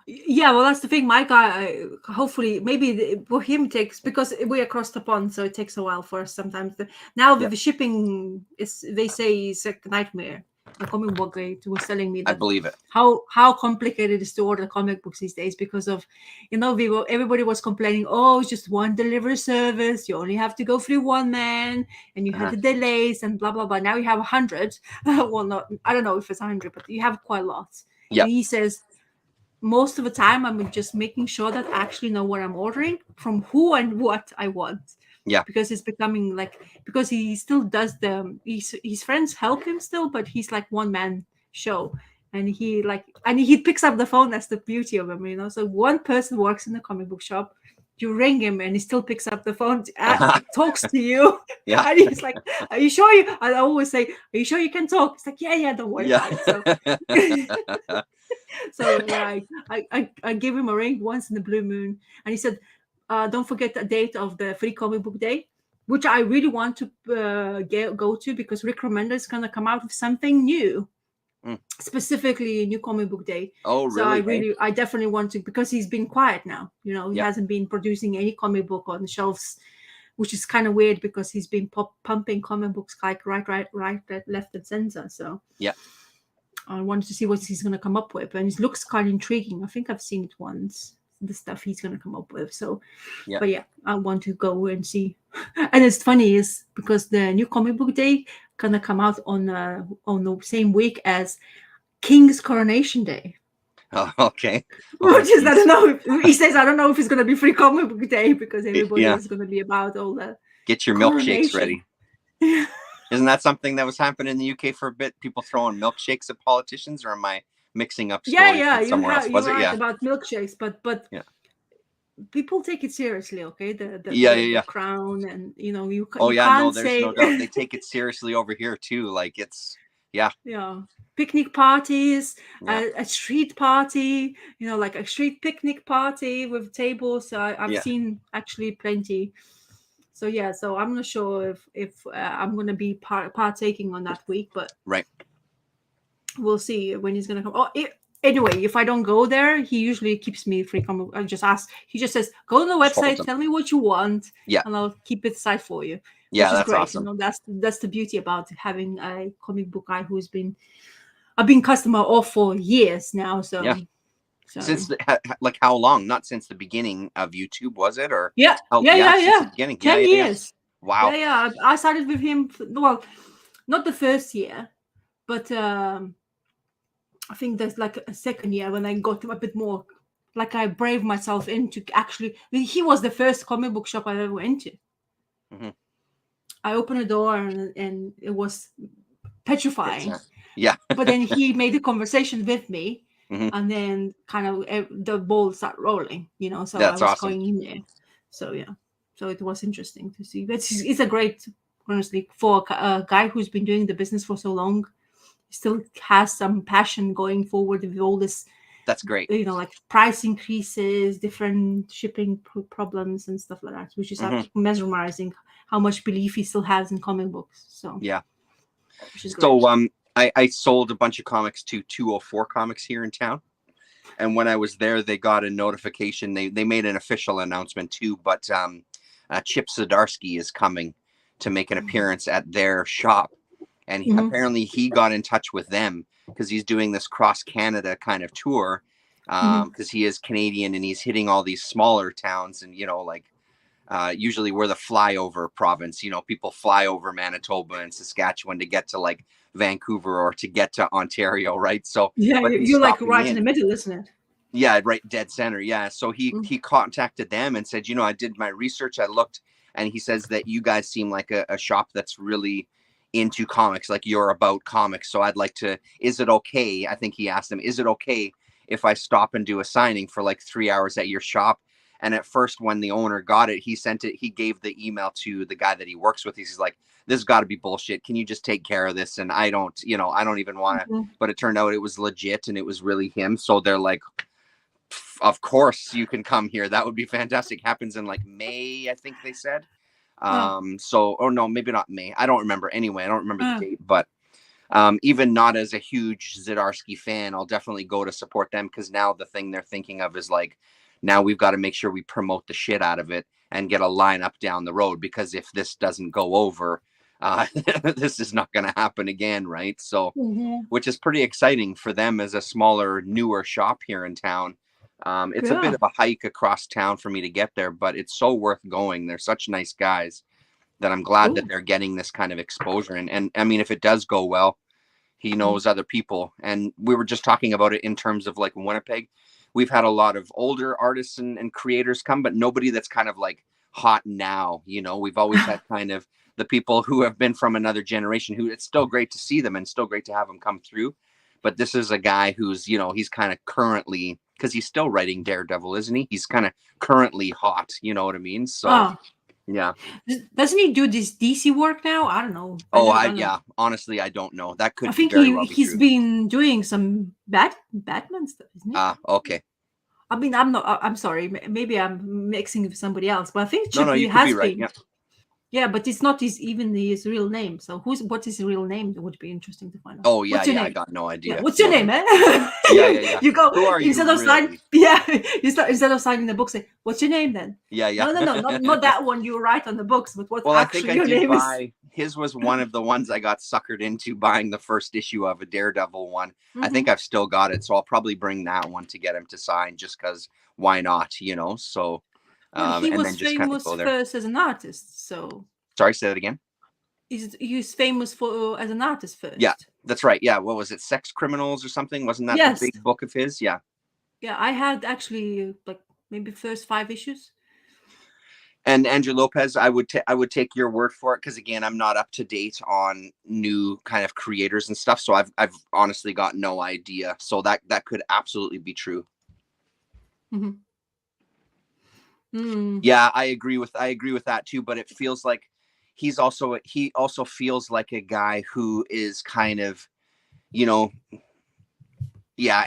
Yeah, well, that's the thing. My guy, hopefully, maybe for him takes, because we're across the pond, so it takes a while for us sometimes. Now with the shipping, they say it's a nightmare. A comic book guy was telling me that. I believe it. How complicated it is to order comic books these days because of, everybody was complaining. Oh, it's just one delivery service. You only have to go through one man, and you had the delays and blah blah blah. Now you have 100. Well, not, I don't know if it's 100, but you have quite a lot. Yeah. And he says, most of the time I'm just making sure that I actually know what I'm ordering, from who and what I want. Yeah. Because it's becoming because he still does his friends help him still, but he's like one man show. And he picks up the phone. That's the beauty of him, So one person works in the comic book shop. You ring him and he still picks up the phone, talks to you. Yeah. And he's like, are you sure I always say, are you sure you can talk? It's like, yeah, don't worry about it. So I gave him a ring once in the blue moon, and he said, don't forget the date of the free comic book day, which I really want to go to, because Rick Remender is going to come out with something new, specifically a new comic book day. Oh, really? So I definitely want to, because he's been quiet now. He hasn't been producing any comic book on the shelves, which is kind of weird because he's been pumping comic books like right, left, and center. So yeah. I wanted to see what he's going to come up with, and it looks kind of intriguing. I think I've seen it once, the stuff he's going to come up with. So, but yeah, I want to go and see. And it's funny is because the new comic book day gonna come out on the same week as King's Coronation Day. Oh, okay. Which is, I don't know. He says, I don't know if it's going to be free comic book day, because everybody is going to be about all the. Get your milkshakes ready. Isn't that something that was happening in the UK for a bit? People throwing milkshakes at politicians, or am I mixing up stories with somewhere else? Was you're it? right Yeah. About milkshakes, but people take it seriously, okay? The crown, and you can't there's say... no doubt they take it seriously over here too. Like it's picnic parties, a street party, like a street picnic party with tables. I've seen actually plenty. So so I'm not sure if I'm going to be partaking on that week, but we'll see when he's going to come. Anyway, if I don't go there, he usually keeps me free. I just ask. He just says, "Go on the website, tell me what you want, and I'll keep it aside for you." Yeah, which is great. Awesome. That's the beauty about having a comic book guy who's been. I've been customer off for years now. So since how long? Not since the beginning of YouTube, was it? Or since the beginning. 10 years. Wow. Yeah. I started with him. Well, not the first year, but I think there's like a second year when I got a bit more, like I braved myself into actually. He was the first comic book shop I ever went to. Mm-hmm. I opened the door and it was petrifying. But then he made a conversation with me, and then kind of the ball started rolling. So I was going in there. So so it was interesting to see. But it's a great, honestly, for a guy who's been doing the business for so long. Still has some passion going forward with all this. That's great. Like price increases, different shipping problems and stuff like that, which is mesmerizing how much belief he still has in comic books. So which is great. So I sold a bunch of comics to 204 Comics here in town. And when I was there, they got a notification. They made an official announcement too, but Chip Zdarsky is coming to make an appearance at their shop. And apparently he got in touch with them because he's doing this cross Canada kind of tour, because he is Canadian and he's hitting all these smaller towns. And, like usually we're the flyover province, people fly over Manitoba and Saskatchewan to get to like Vancouver or to get to Ontario, right? So yeah, but he's you're like stopping right in the middle, isn't it? Yeah, right, dead center. Yeah. So he contacted them and said, I did my research, I looked, and he says that you guys seem like a shop that's really into comics, like you're about comics. So I'd like to, is it okay? I think he asked them, is it okay if I stop and do a signing for like 3 hours at your shop? And at first, when the owner got it, he gave the email to the guy that he works with. He's like, this has got to be bullshit. Can you just take care of this? And I don't even want to, but it turned out it was legit and it was really him. So they're like, of course you can come here. That would be fantastic. Happens in like May, I think they said. So, or no, maybe not May. I don't remember. Anyway, I don't remember the date, but even not as a huge Zdarsky fan, I'll definitely go to support them, because now the thing they're thinking of is like, now we've got to make sure we promote the shit out of it and get a lineup down the road, because if this doesn't go over, this is not going to happen again, right? So, which is pretty exciting for them as a smaller, newer shop here in town. It's a bit of a hike across town for me to get there, but it's so worth going. They're such nice guys that I'm glad that they're getting this kind of exposure. And I mean, if it does go well, he knows other people. And we were just talking about it in terms of like Winnipeg. We've had a lot of older artists and creators come, but nobody that's kind of like hot now. We've always had kind of the people who have been from another generation, who it's still great to see them and still great to have them come through. But this is a guy who's, he's kind of currently, because he's still writing Daredevil, isn't he? He's kind of currently hot, you know what I mean? So, yeah. Doesn't he do this DC work now? I don't know. Yeah. Honestly, I don't know. That could I think very well be he's true. been doing some Batman stuff, isn't he? Okay. I mean, I'm sorry. Maybe I'm mixing with somebody else, but I think No, you could be right. Yeah. Yeah, but it's not even his real name. So what's his real name? That would be interesting to find out. Oh yeah, I got no idea. Yeah. What's your name, man? Yeah. You go. Who are you? Instead of signing, instead of signing the book, say, "What's your name?" Then. Yeah. No, not that one you write on the books, but what's actually your name is. His was one of the ones I got suckered into buying the first issue of, a Daredevil one. I think I've still got it, so I'll probably bring that one to get him to sign, just because why not? So. He was famous first as an artist, so. Sorry, say that again. He's famous as an artist first. Yeah, that's right. Yeah, what was it? Sex Criminals or something? Wasn't that the big book of his? Yeah. Yeah, I had actually like maybe first 5 issues. And Andrew Lopez, I would take your word for it, because again, I'm not up to date on new kind of creators and stuff, so I've honestly got no idea. So that could absolutely be true. Yeah, I agree with that too. But it feels like he also feels like a guy who is kind of, yeah,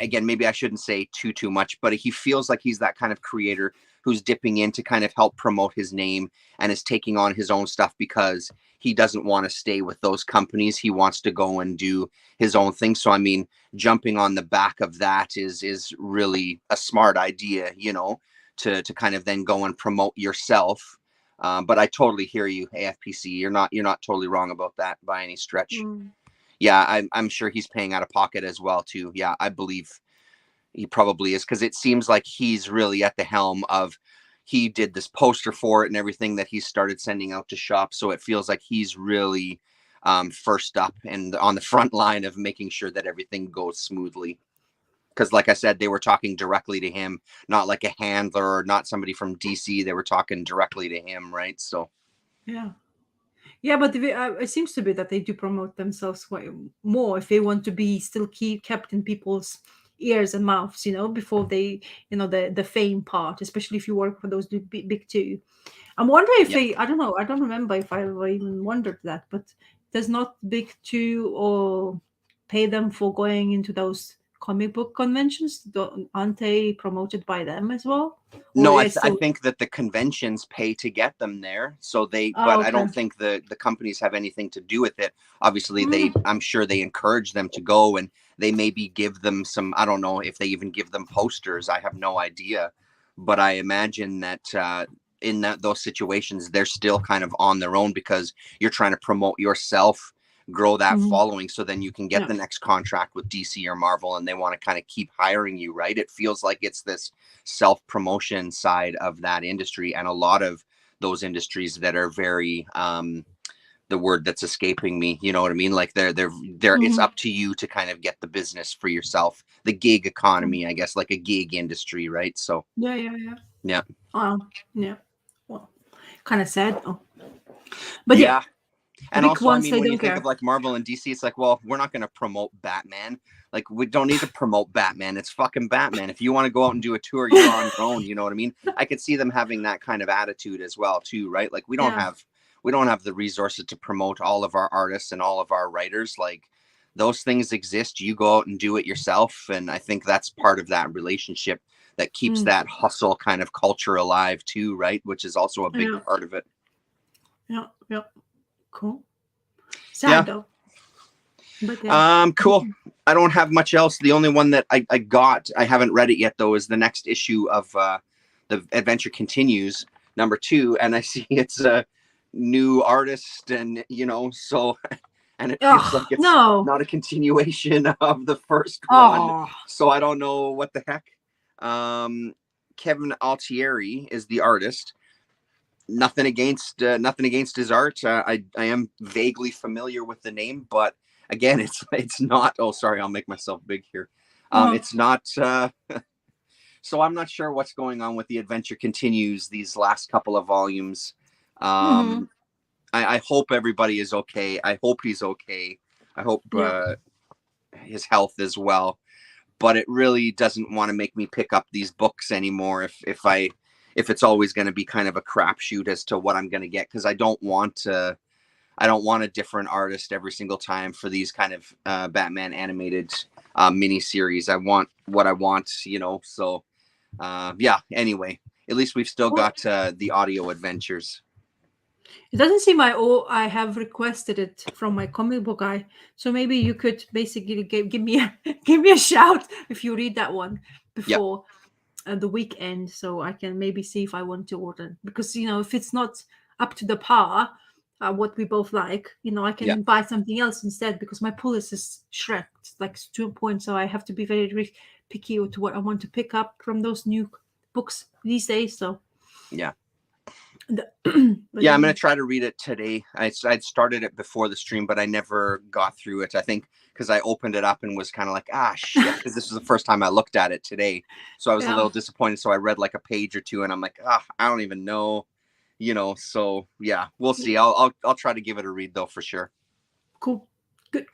again, maybe I shouldn't say too much, but he feels like he's that kind of creator who's dipping in to kind of help promote his name and is taking on his own stuff, because he doesn't want to stay with those companies. He wants to go and do his own thing. So, I mean, jumping on the back of that is really a smart idea, to kind of then go and promote yourself. But I totally hear you, AFPC. You're not totally wrong about that by any stretch. Yeah, I'm sure he's paying out of pocket as well too. Yeah, I believe he probably is, because it seems like he's really at the helm of. He did this poster for it and everything that he started sending out to shops. So it feels like he's really first up and on the front line of making sure that everything goes smoothly. Because like I said, they were talking directly to him, not like a handler or not somebody from DC. They were talking directly to him, right? So, yeah, but it seems to be that they do promote themselves more if they want to be still kept in people's ears and mouths, before they, the fame part, especially if you work for those big two. I'm wondering if they, I don't know, I don't remember if I ever even wondered that, but does not big two or pay them for going into those comic book conventions? Aren't they promoted by them as well? No, I think that the conventions pay to get them there. So but I don't think the companies have anything to do with it. Obviously, I'm sure they encourage them to go, and they maybe give them some, I don't know if they even give them posters. I have no idea. But I imagine that in those situations, they're still kind of on their own because you're trying to promote yourself, grow that following, so then you can get the next contract with DC or Marvel, and they want to kind of keep hiring you, right? It feels like it's this self-promotion side of that industry, and a lot of those industries that are very the word that's escaping me, you know what I mean? Like they're it's up to you to kind of get the business for yourself. The gig economy, I guess, like a gig industry, right? So yeah. Well, kind of sad though. But yeah. And also, ones, I mean, when you think of like Marvel and DC, it's like, well, we're not going to promote Batman. Like, we don't need to promote Batman. It's fucking Batman. If you want to go out and do a tour, you're on your own. You know what I mean? I could see them having that kind of attitude as well, too, right? Like, we don't have the resources to promote all of our artists and all of our writers. Like, those things exist. You go out and do it yourself. And I think that's part of that relationship that keeps that hustle kind of culture alive, too, right? Which is also a big part of it. Yeah. Cool. Sad though. But cool. I don't have much else. The only one that I haven't read it yet though, is the next issue of The Adventure Continues #2, and I see it's a new artist, and you know, so and it feels like it's not a continuation of the first one. So I don't know what the heck. Kevin Altieri is the artist. Nothing against his art. I am vaguely familiar with the name, but again, it's not. Oh, sorry, I'll make myself big here. It's not. So I'm not sure what's going on with The Adventure Continues these last couple of volumes. I hope everybody is okay. I hope he's okay. I hope his health is well. But it really doesn't want to make me pick up these books anymore if it's always going to be kind of a crapshoot as to what I'm going to get, because I don't want a different artist every single time for these kind of Batman animated mini series. I want what I want, you know. So anyway, at least we've still got the audio adventures. It doesn't seem I have requested it from my comic book guy, so maybe you could basically give me a shout if you read that one before the weekend, so I can maybe see if I want to order. Because you know, if it's not up to the par, what we both like, you know, I can buy something else instead. Because my pull list is shreked like to a point, so I have to be very picky to what I want to pick up from those new books these days. So I'm gonna try to read it today. I'd started it before the stream, but I never got through it. I think because I opened it up and was kind of like, shit, because this was the first time I looked at it today, so I was a little disappointed. So I read like a page or two, and I'm like, I don't even know, you know. So we'll see. I'll try to give it a read though, for sure. Cool, good.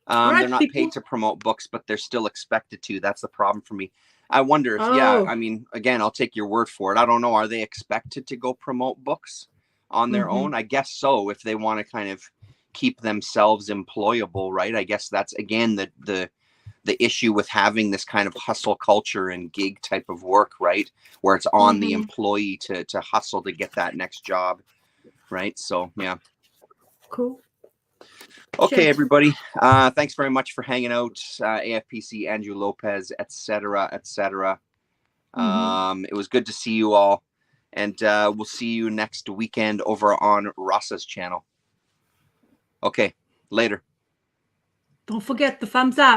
They're not paid to promote books, but they're still expected to. That's the problem for me. I wonder if, I mean, again, I'll take your word for it. I don't know. Are they expected to go promote books on their own? I guess so, if they want to kind of keep themselves employable, right? I guess that's, again, the issue with having this kind of hustle culture and gig type of work, right? Where it's on the employee to hustle to get that next job, right? So, yeah. Cool. Okay, everybody. Thanks very much for hanging out. AFPC, Andrew Lopez, etc., etc. It was good to see you all, and we'll see you next weekend over on Ross's channel. Okay, later. Don't forget the thumbs up.